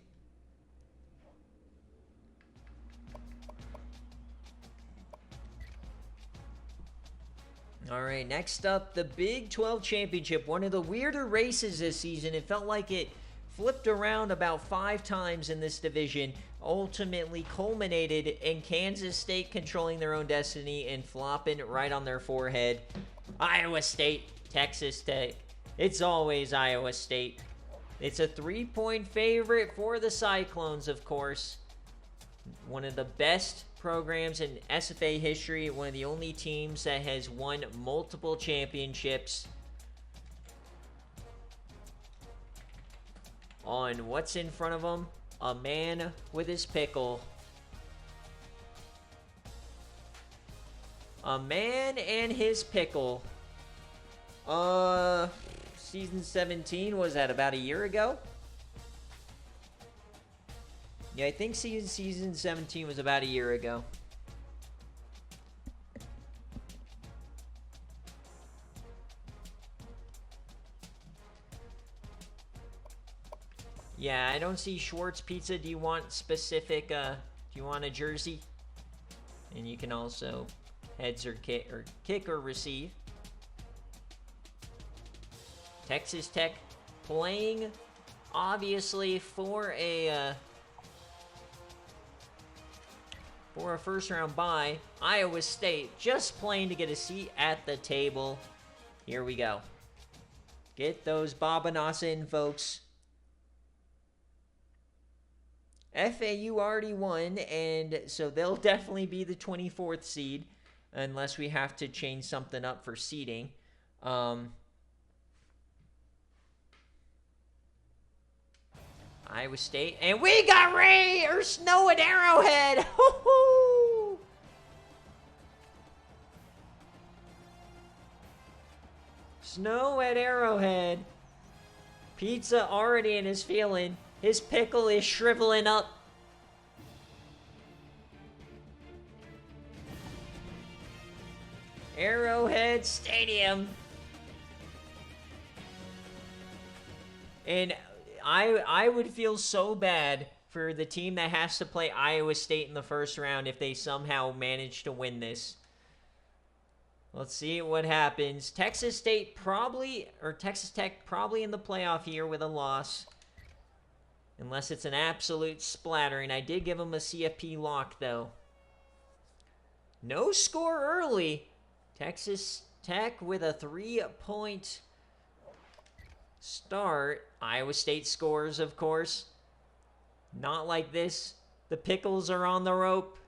All right, next up, the Big 12 Championship. One of the weirder races this season. It felt like it flipped around about 5 times in this division. Ultimately culminated in Kansas State controlling their own destiny and flopping right on their forehead. Iowa State, Texas Tech. It's always Iowa State. It's a 3-point favorite for the Cyclones, of course. One of the best programs in SFA history. One of the only teams that has won multiple championships. On what's in front of them? A man with his pickle. A man and his pickle. Season 17, was that about a year ago? Yeah, I think season 17 was about a year ago. Yeah, I don't see Schwartz Pizza. Do you want specific, do you want a jersey? And you can also heads or kick or receive. Texas Tech playing, obviously, for a first-round bye. Iowa State just playing to get a seat at the table. Here we go. Get those Bobanos in, folks. FAU already won, and so they'll definitely be the 24th seed, unless we have to change something up for seeding. Iowa State, and we got rain or snow at Arrowhead. Hoo-hoo! Snow at Arrowhead. Pizza already in his feeling. His pickle is shriveling up. Arrowhead Stadium. And I would feel so bad for the team that has to play Iowa State in the first round if they somehow manage to win this. Let's see what happens. Texas Tech probably in the playoff here with a loss. Unless it's an absolute splattering. I did give them a CFP lock, though. No score early. Texas Tech with a 3-point start. Iowa State scores, of course. Not like this. The Pickles are on the rope.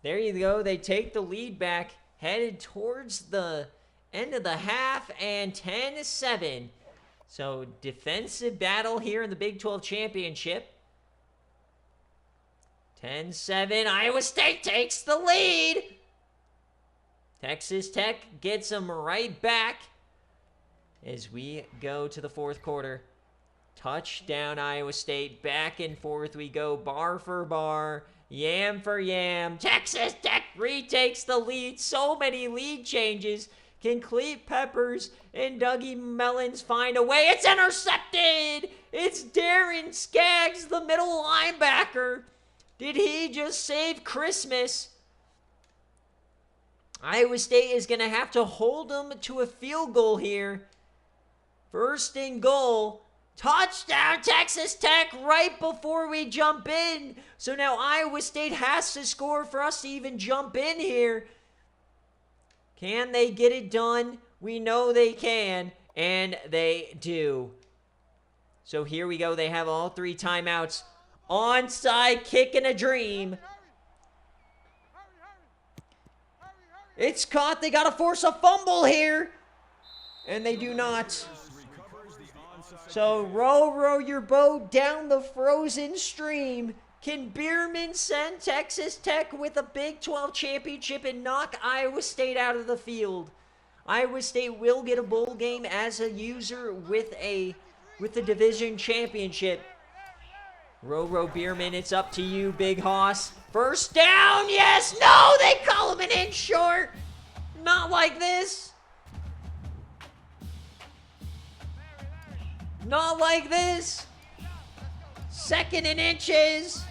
There you go. They take the lead back. Headed towards the end of the half, and 10-7. So, defensive battle here in the Big 12 Championship. 10-7. Iowa State takes the lead. Texas Tech gets them right back as we go to the fourth quarter. Touchdown, Iowa State. Back and forth we go, bar for bar, yam for yam. Texas Tech retakes the lead. So many lead changes. Can Clete Peppers and Dougie Mellons find a way? It's intercepted! It's Darren Skaggs, the middle linebacker. Did he just save Christmas? Iowa State is going to have to hold them to a field goal here. First and goal. Touchdown, Texas Tech, right before we jump in. So now Iowa State has to score for us to even jump in here. Can they get it done? We know they can, and they do. So here we go. They have all 3 timeouts. Onside kick in a dream. It's caught. They got to force a fumble here. And they do not. So row your boat down the frozen stream. Can Bierman send Texas Tech with a Big 12 championship and knock Iowa State out of the field? Iowa State will get a bowl game as a user with the division championship. Row Bierman, it's up to you, Big Hoss. First down, yes, no, they call him an inch short. Not like this. Not like this. 2nd and inches.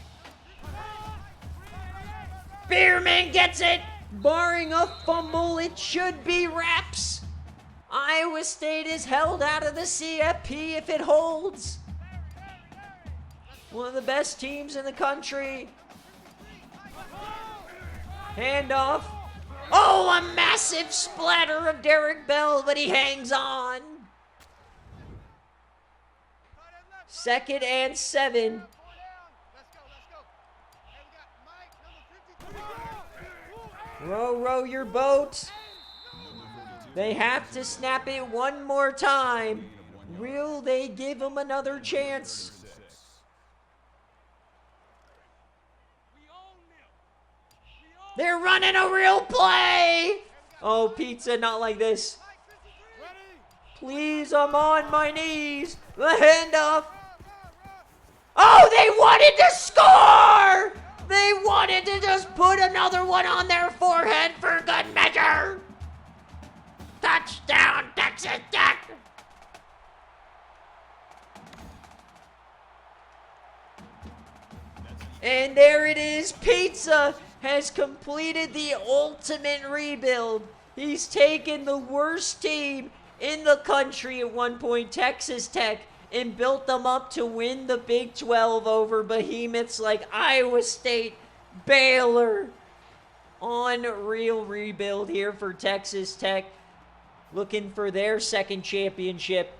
Bierman gets it. Barring a fumble, it should be wraps. Iowa State is held out of the CFP if it holds. One of the best teams in the country. Handoff. Oh, a massive splatter of Derek Bell, but he hangs on. 2nd and 7. Row your boat. They have to snap it one more time. Will they give them another chance? They're running a real play. Oh, Pizza, not like this. Please, I'm on my knees. The handoff. Oh, they wanted to score! They wanted to just put another one on their forehead for good measure. Touchdown, Texas Tech. And there it is. Pizza has completed the ultimate rebuild. He's taken the worst team in the country at one point, Texas Tech, and built them up to win the Big 12 over behemoths like Iowa State, Baylor. Unreal rebuild here for Texas Tech, looking for their 2nd championship.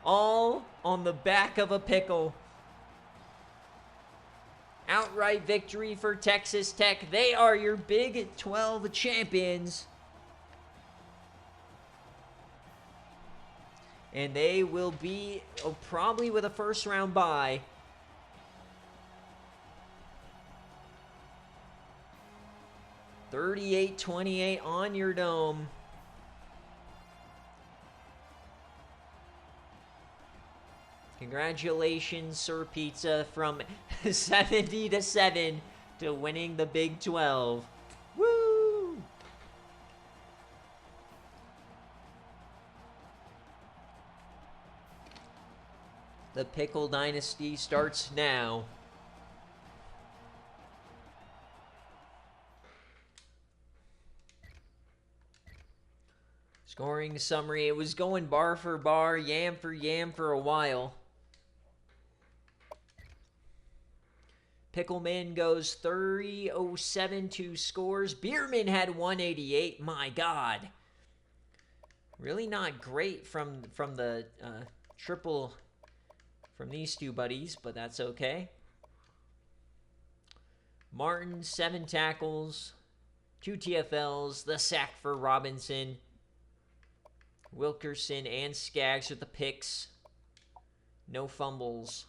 All on the back of a pickle. Outright victory for Texas Tech. They are your Big 12 champions. And they will be probably with a first-round bye. $38-28 on your dome. Congratulations, Sir Pizza, from 70-7 to winning the Big 12. Woo! The Pickle Dynasty starts now. Scoring summary. It was going bar for bar, yam for a while. Pickleman goes 307 scores. Bierman had 188. My God. Really not great from the triple from these two buddies, but that's okay. Martin, 7 tackles, 2 TFLs, the sack for Robinson. Wilkerson and Skaggs with the picks. No fumbles.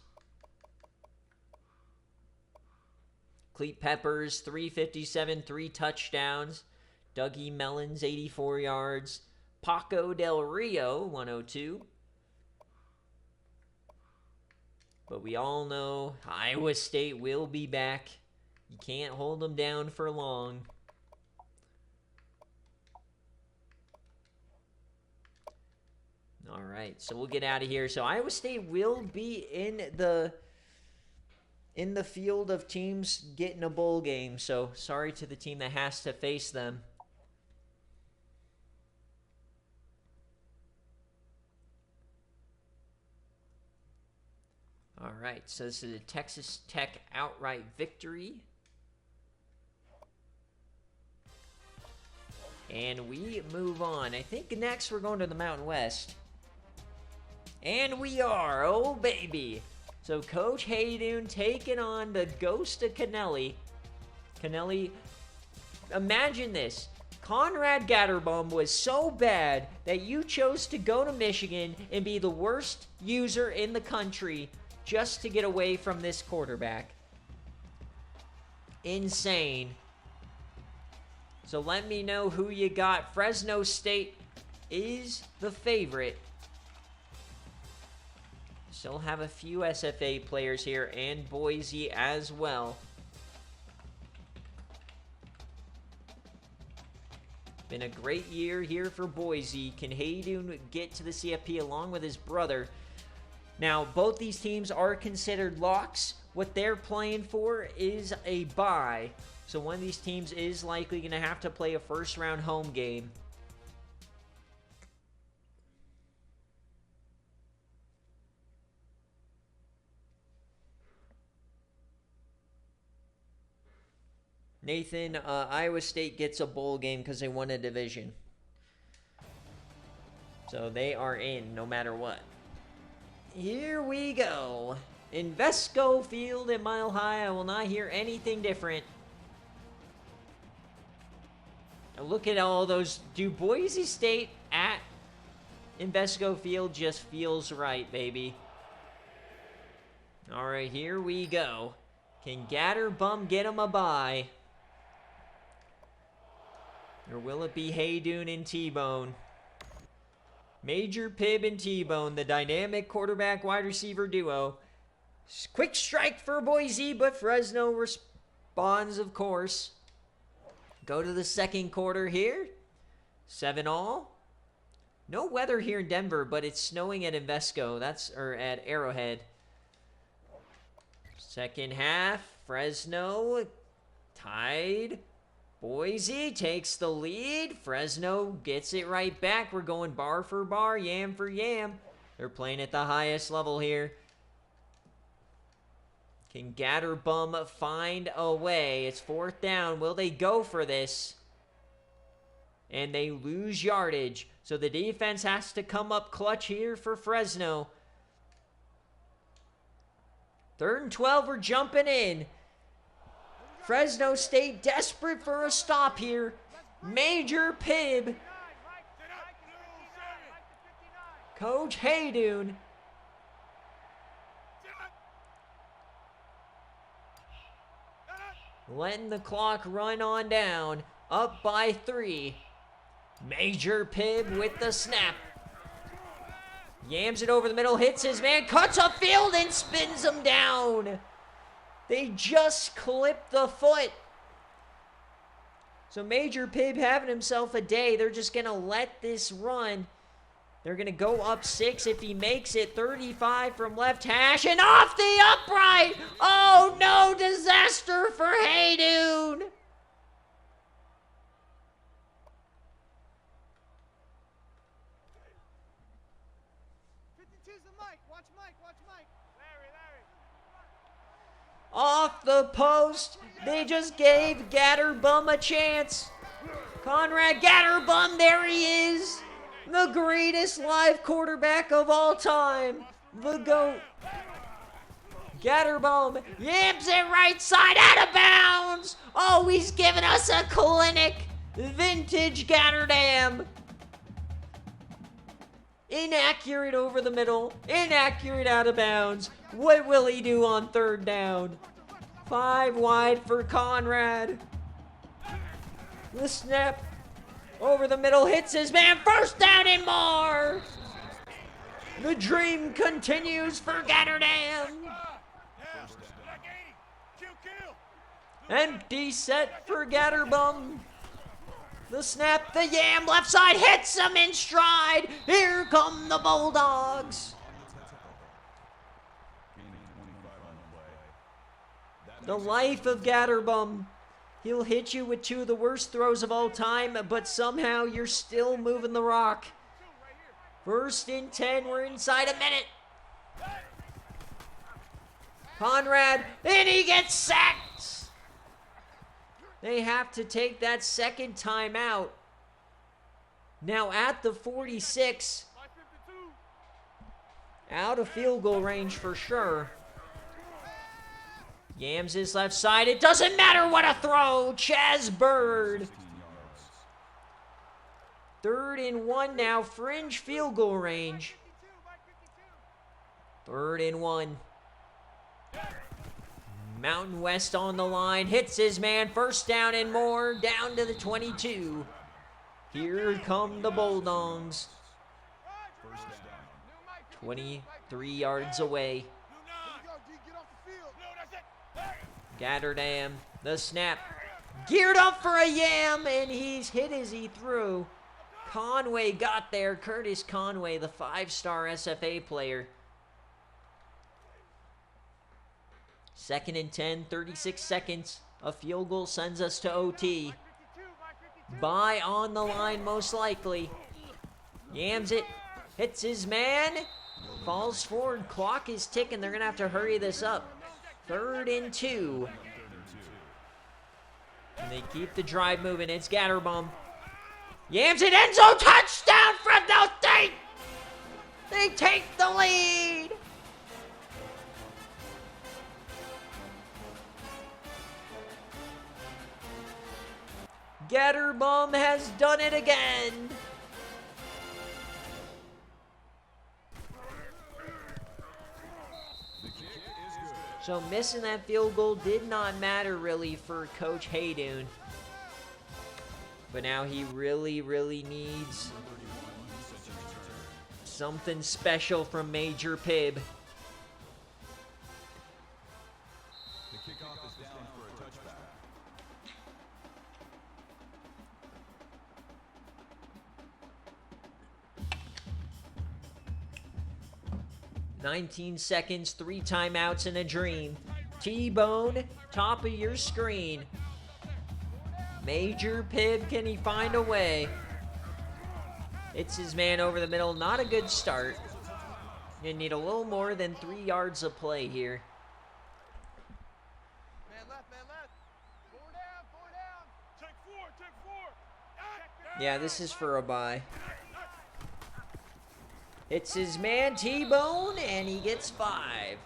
Cleet Peppers, 357, 3 touchdowns. Dougie Mellons, 84 yards. Paco Del Rio, 102. But we all know Iowa State will be back. You can't hold them down for long. All right, so we'll get out of here. So Iowa State will be in the field of teams getting a bowl game. So sorry to the team that has to face them. All right, so this is a Texas Tech outright victory. And we move on. I think next we're going to the Mountain West. And we are, oh baby. So Coach Haydoon taking on the ghost of Kennelly. Kennelly, imagine this. Conrad Gatterbaum was so bad that you chose to go to Michigan and be the worst user in the country just to get away from this quarterback. Insane. So let me know who you got. Fresno State is the favorite. Still have a few SFA players here and Boise as well. Been a great year here for Boise. Can Haydoon get to the CFP along with his brother? Now, both these teams are considered locks. What they're playing for is a bye. So one of these teams is likely going to have to play a first-round home game. Nathan, Iowa State gets a bowl game because they won a division. So they are in no matter what. Here we go. Invesco Field at Mile High. I will not hear anything different. Now look at all those. Do Boise State at Invesco Field just feels right, baby. All right, here we go. Can Gatterbum get him a bye? Or will it be Haydoon and T-Bone? Major Pibb and T-Bone, the dynamic quarterback wide receiver duo. Quick strike for Boise, but Fresno responds, of course. Go to the second quarter here. 7-all. No weather here in Denver, but it's snowing at Invesco. Or at Arrowhead. Second half, Fresno tied. Boise takes the lead. Fresno gets it right back. We're going bar for bar, yam for yam. They're playing at the highest level here. Can Gatterbum find a way? It's 4th down. Will they go for this? And they lose yardage. So the defense has to come up clutch here for Fresno. 3rd and 12, we're jumping in. Fresno State desperate for a stop here. Major Pibb. Coach Haydoon. Letting the clock run on down. Up by 3. Major Pibb with the snap. Yams it over the middle, hits his man, cuts a field and spins him down. They just clipped the foot. So Major Pibb having himself a day. They're just going to let this run. They're going to go up 6 if he makes it. 35 from left hash and off the upright. Oh no, disaster for Haydoon. off the post. They just gave Gatterbum a chance. Conrad Gatterbum, there he is. The greatest live quarterback of all time. The GOAT. Gatterbum yams it right side, out of bounds. Oh, he's giving us a clinic. Vintage Gatterdam. Inaccurate over the middle. Inaccurate out of bounds. What will he do on third down? 5 wide for Conrad. The snap over the middle hits his man. First down and more. The dream continues for Gatterdam. Empty set for Gatterbum. The snap, the yam, left side hits him in stride. Here come the Bulldogs. The life of Gatterbum. He'll hit you with 2 of the worst throws of all time, but somehow you're still moving the rock. First and 10, we're inside a minute. Conrad, and he gets sacked. They have to take that second timeout. Now at the 46. Out of field goal range for sure. Yams his left side. It doesn't matter what a throw. Chaz Bird. 3rd and 1 now. Fringe field goal range. 3rd and 1. Mountain West on the line, hits his man, first down and more, down to the 22. Here come the Bulldogs. 23 yards away. Gatterdam, the snap, geared up for a yam, and he's hit as he threw. Conway got there, Curtis Conway, the 5-star SFA player. 2nd and 10, 36 seconds. A field goal sends us to OT. Bye on the line, most likely. Yams it, hits his man, falls forward. Clock is ticking. They're going to have to hurry this up. 3rd and 2. And they keep the drive moving. It's Gatterbum. Yams it, end zone, touchdown, Fresno State! They take the lead. Gatterbum has done it again. So missing that field goal did not matter really for Coach Haydoon. But now he really, really needs something special from Major Pibb. The kickoff is down for a touchback. 19 seconds, 3 timeouts, and a dream. T-Bone, top of your screen. Major Pibb, can he find a way? It's his man over the middle. Not a good start. You need a little more than 3 yards of play here. Man left, man left. 4 down, 4 down. Take 4. Yeah, this is for a bye. It's his man, T-Bone, and he gets 5.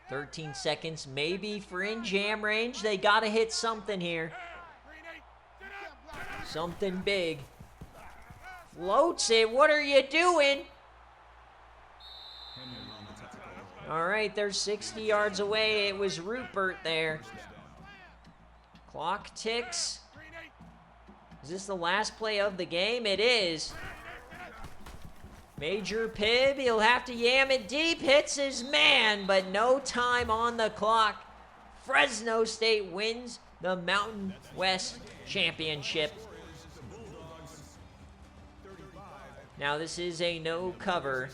13 seconds, maybe fringe jam range. They gotta hit something here. Something big. Floats it. What are you doing? All right, they're 60 yards away. It was Rupert there. Clock ticks. Is this the last play of the game? It is. Major Pibb, he'll have to yam it deep. Hits his man, but no time on the clock. Fresno State wins the Mountain West Championship. Now this is a no cover.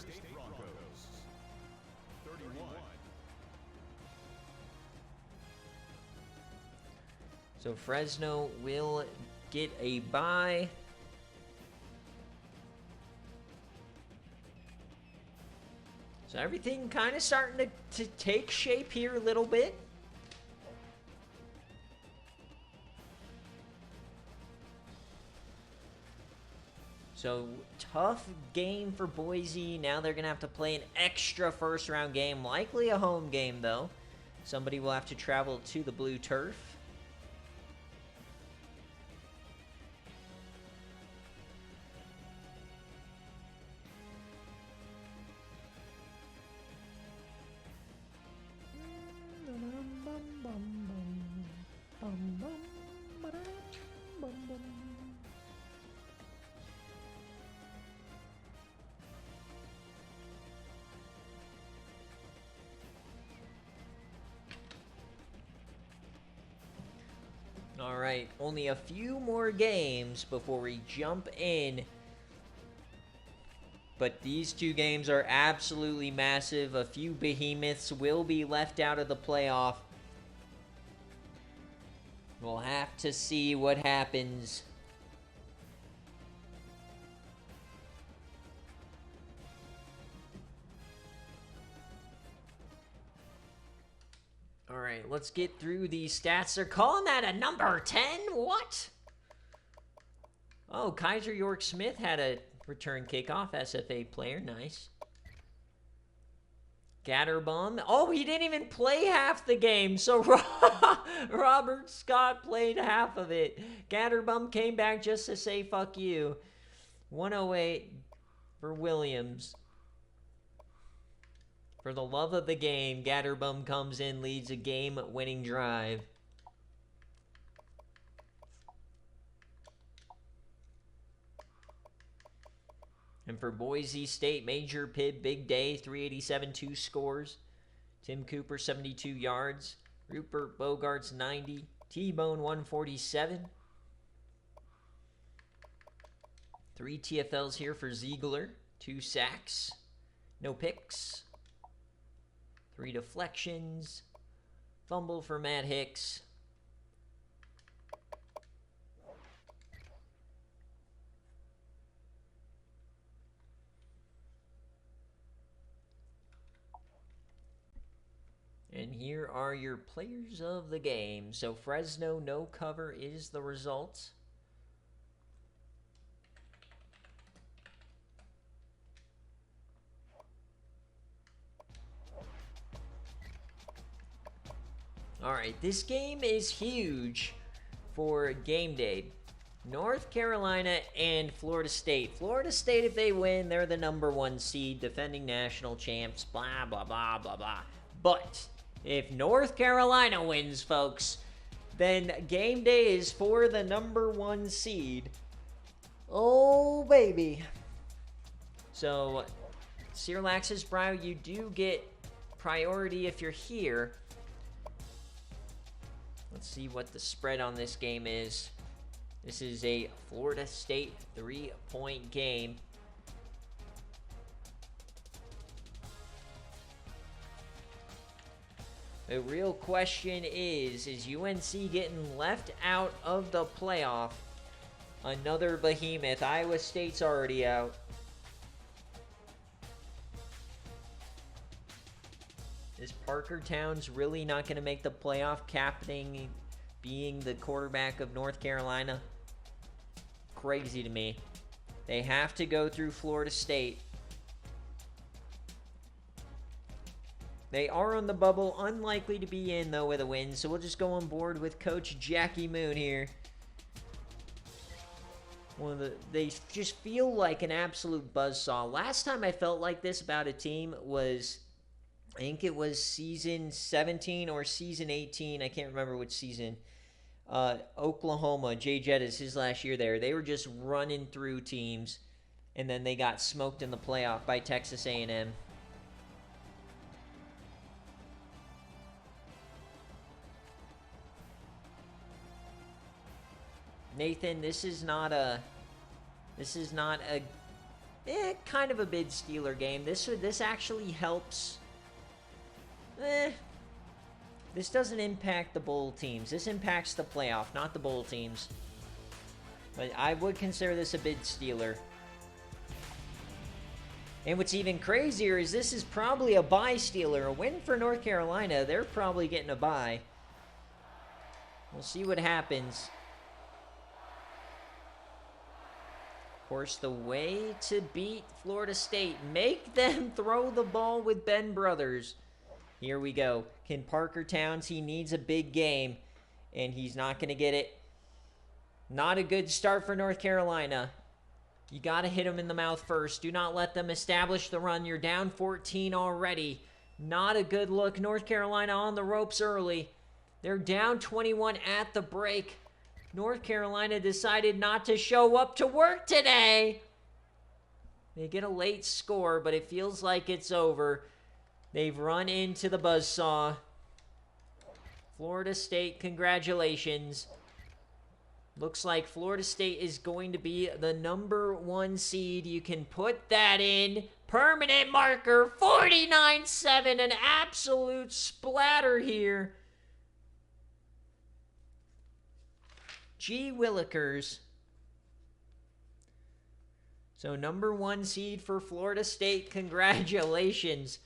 So Fresno will get a bye. So everything kind of starting to take shape here a little bit. So, tough game for Boise. Now they're going to have to play an extra first-round game. Likely a home game, though. Somebody will have to travel to the blue turf. All right, only a few more games before we jump in. But these two games are absolutely massive. A few behemoths will be left out of the playoff. We'll have to see what happens. All right, let's get through these stats. They're calling that a number 10? What? Oh, Kaiser York-Smith had a return kickoff. SFA player. Nice. Gatterbum. Oh, he didn't even play half the game. So Robert Scott played half of it. Gatterbum came back just to say fuck you. 108 for Williams. For the love of the game, Gatterbum comes in, leads a game-winning drive. And for Boise State, Major Pibb, big day, 387, 2 scores. Tim Cooper, 72 yards. Rupert Bogarts, 90. T-Bone, 147. 3 TFLs here for Ziegler. 2 sacks. No picks. 3 deflections. Fumble for Matt Hicks. And here are your players of the game. So Fresno, no cover is the result. All right, this game is huge for game day. North Carolina and Florida State. Florida State, if they win, they're the #1 seed, defending national champs, blah, blah, blah, blah, blah. But if North Carolina wins, folks, then game day is for the #1 seed. Oh, baby. So, Sirlax's Brow, you do get priority if you're here. Let's see what the spread on this game is. This is a Florida State 3-point game. The real question is UNC getting left out of the playoff? Another behemoth. Iowa State's already out. Is Parker Towns really not going to make the playoff, captaining, being the quarterback of North Carolina? Crazy to me. They have to go through Florida State. They are on the bubble, unlikely to be in, though, with a win, so we'll just go on board with Coach Jackie Moon here. They just feel like an absolute buzzsaw. Last time I felt like this about a team was, I think it was season 17 or season 18. I can't remember which season. Oklahoma, Jay Jettis, his last year there. They were just running through teams, and then they got smoked in the playoff by Texas A&M. Nathan, this is not a kind of a bid Steeler game. This actually helps. This doesn't impact the bowl teams. This impacts the playoff, not the bowl teams. But I would consider this a bid Steeler. And what's even crazier is this is probably a bye stealer. A win for North Carolina. They're probably getting a bye. We'll see what happens. Of course, the way to beat Florida State, make them throw the ball with Ben Brothers. Here we go. Can Parker Towns, he needs a big game, and he's not going to get it. Not a good start for North Carolina. You got to hit them in the mouth first. Do not let them establish the run. You're down 14 already. Not a good look. North Carolina on the ropes early. They're down 21 at the break. North Carolina decided not to show up to work today. They get a late score, but it feels like it's over. They've run into the buzzsaw. Florida State, congratulations. Looks like Florida State is going to be the #1 seed. You can put that in. Permanent marker, 49-7. An absolute splatter here. Gee Willikers. So #1 seed for Florida State. Congratulations.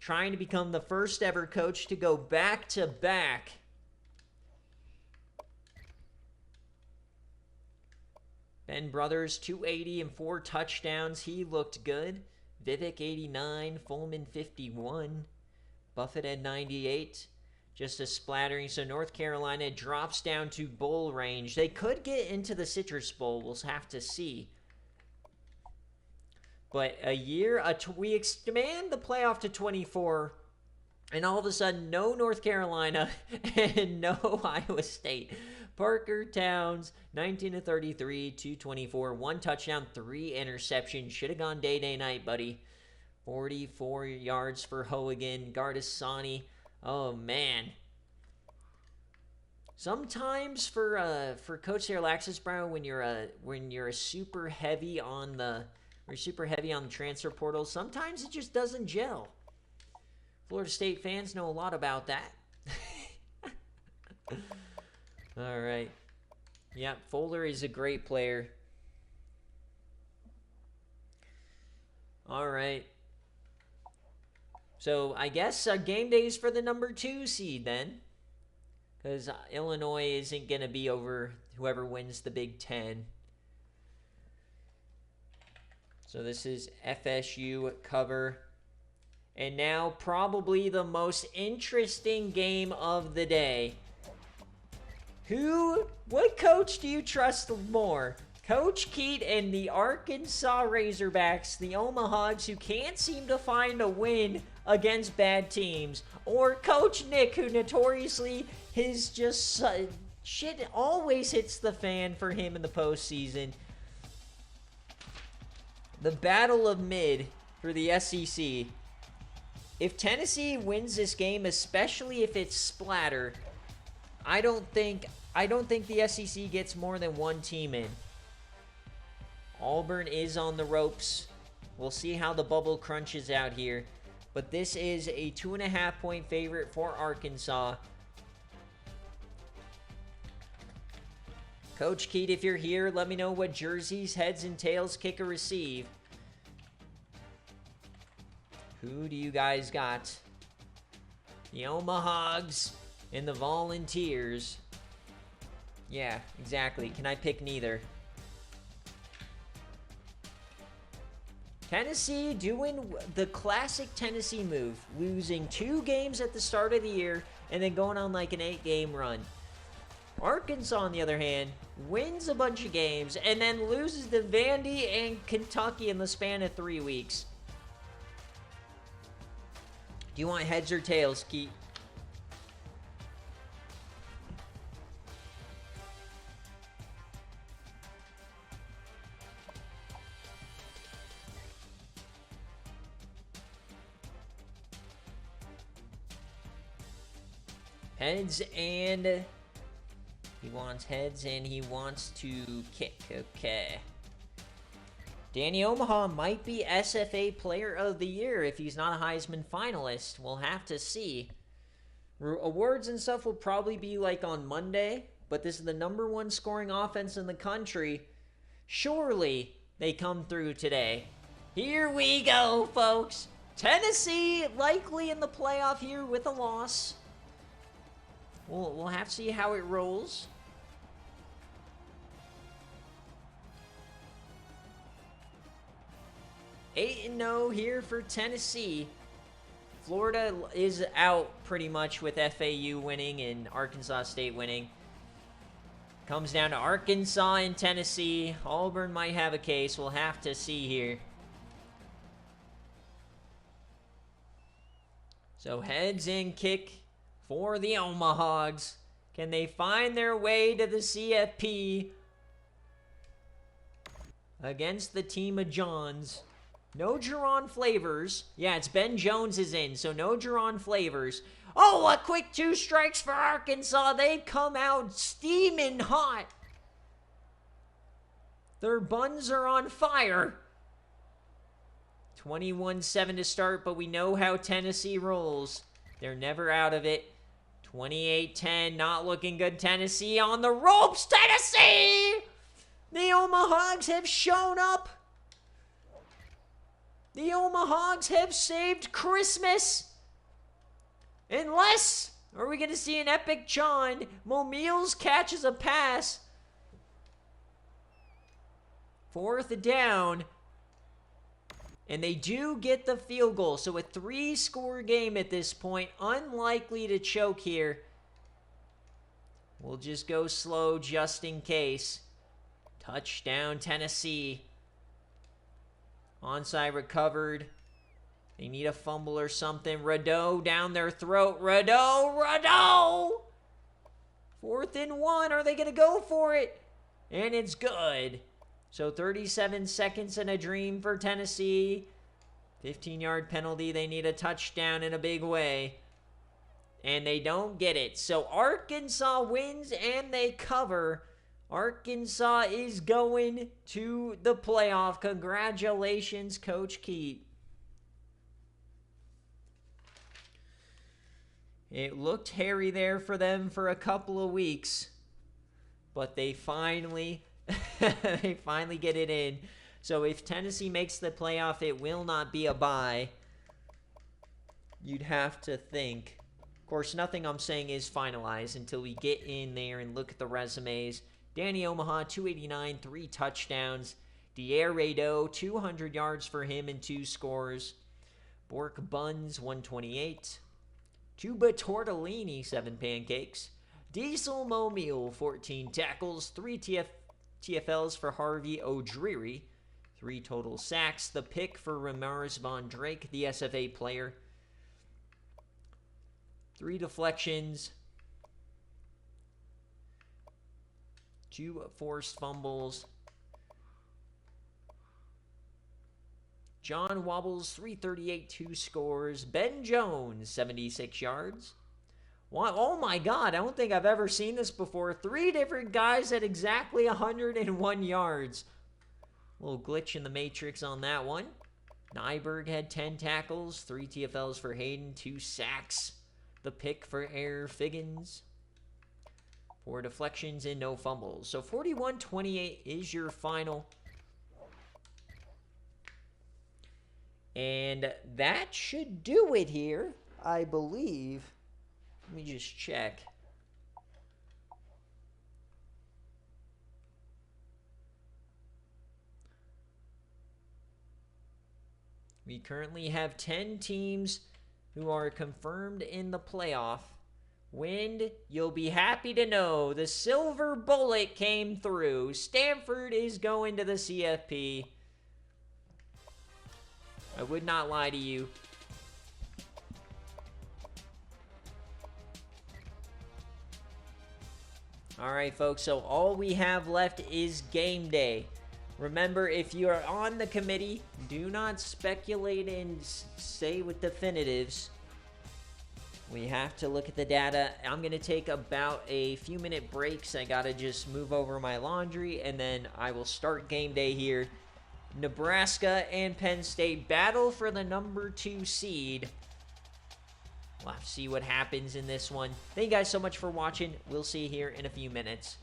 Trying to become the first ever coach to go back-to-back. Ben Brothers, 280 and 4 touchdowns. He looked good. Vivek, 89. Fullman, 51. Buffett at 98. Just a splattering. So North Carolina drops down to bowl range. They could get into the Citrus Bowl. We'll have to see. But we expand the playoff to 24. And all of a sudden, no North Carolina and no Iowa State. Parker Towns, 19-33, 224, 1 touchdown, 3 interceptions. Should have gone day night, buddy. 44 yards for Hogan. Gardasani. Oh man. Sometimes for Coach Sarlaxis, bro, when you're super heavy on the transfer portal, sometimes it just doesn't gel. Florida State fans know a lot about that. All right. Yeah, Fuller is a great player. All right. So I guess game days for the #2 seed then. Because Illinois isn't going to be over whoever wins the Big Ten. So this is FSU cover. And now probably the most interesting game of the day. What coach do you trust more? Coach Keat and the Arkansas Razorbacks, the Omahogs, who can't seem to find a win against bad teams, or Coach Nick, who notoriously shit always hits the fan for him in the postseason. The battle of mid for the SEC. If Tennessee wins this game, especially if it's splatter, I don't think the SEC gets more than 1 team in. Auburn is on the ropes. We'll see how the bubble crunches out here. But this is a 2.5-point favorite for Arkansas. Coach Keat, if you're here, let me know what jerseys, heads, and tails, kick or receive. Who do you guys got? The Omahogs and the Volunteers. Yeah, exactly. Can I pick neither? Tennessee doing the classic Tennessee move. Losing 2 games at the start of the year and then going on like an 8-game run. Arkansas, on the other hand, wins a bunch of games and then loses to Vandy and Kentucky in the span of 3 weeks. Do you want heads or tails, Keat? Heads, and he wants heads and he wants to kick. Okay. Danny Omaha might be SFA Player of the Year if he's not a Heisman finalist. We'll have to see. Awards and stuff will probably be like on Monday, but this is the #1 scoring offense in the country. Surely they come through today. Here we go, folks. Tennessee likely in the playoff here with a loss. We'll have to see how it rolls. Eight 8-0 here for Tennessee. Florida is out pretty much with FAU winning and Arkansas State winning. Comes down to Arkansas and Tennessee. Auburn might have a case. We'll have to see here. So heads in kick for the Omahogs. Can they find their way to the CFP against the team of Johns? No Jerron Flavors. Yeah, it's Ben Jones is in, so no Jerron Flavors. Oh, a quick 2 strikes for Arkansas. They come out steaming hot. Their buns are on fire. 21-7 to start, but we know how Tennessee rolls. They're never out of it. 28-10, not looking good. Tennessee on the ropes. Tennessee! The Omahogs have shown up. The Omahogs have saved Christmas. Unless, are we going to see an epic John? Momeals catches a pass. 4th down. And they do get the field goal. So a 3-score game at this point. Unlikely to choke here. We'll just go slow just in case. Touchdown, Tennessee. Onside recovered. They need a fumble or something. Radeau down their throat. Radeau! 4th and 1. Are they going to go for it? And it's good. So 37 seconds and a dream for Tennessee. 15-yard penalty. They need a touchdown in a big way. And they don't get it. So Arkansas wins and they cover. Arkansas is going to the playoff. Congratulations, Coach Keat. It looked hairy there for them for a couple of weeks. But they finally get it in. So if Tennessee makes the playoff, it will not be a bye. You'd have to think. Of course, nothing I'm saying is finalized until we get in there and look at the resumes. Danny Omaha, 289, 3 touchdowns. Dier Radeau, 200 yards for him and 2 scores. Bork Buns, 128. Tuba Tortellini, 7 pancakes. Diesel Momil, 14 tackles, 3 TFLs for Harvey O'Dreary. 3 total sacks. The pick for Ramirez Von Drake, the SFA player. 3 deflections. 2 forced fumbles. John Wobbles, 338, 2 scores. Ben Jones, 76 yards. Oh my God, I don't think I've ever seen this before. 3 different guys at exactly 101 yards. A little glitch in the matrix on that one. Nyberg had 10 tackles, 3 TFLs for Hayden, 2 sacks. The pick for Air Figgins. 4 deflections and no fumbles. So 41-28 is your final. And that should do it here, I believe. Let me just check. We currently have 10 teams who are confirmed in the playoff. Wind, you'll be happy to know the silver bullet came through. Stanford is going to the CFP. I would not lie to you. All right, folks, so all we have left is game day. Remember, if you are on the committee, do not speculate and say with definitives. We have to look at the data. I'm going to take about a few minute breaks. I got to just move over my laundry, and then I will start game day here. Nebraska and Penn State battle for the number 2 seed. We'll have to see what happens in this one. Thank you guys so much for watching. We'll see you here in a few minutes.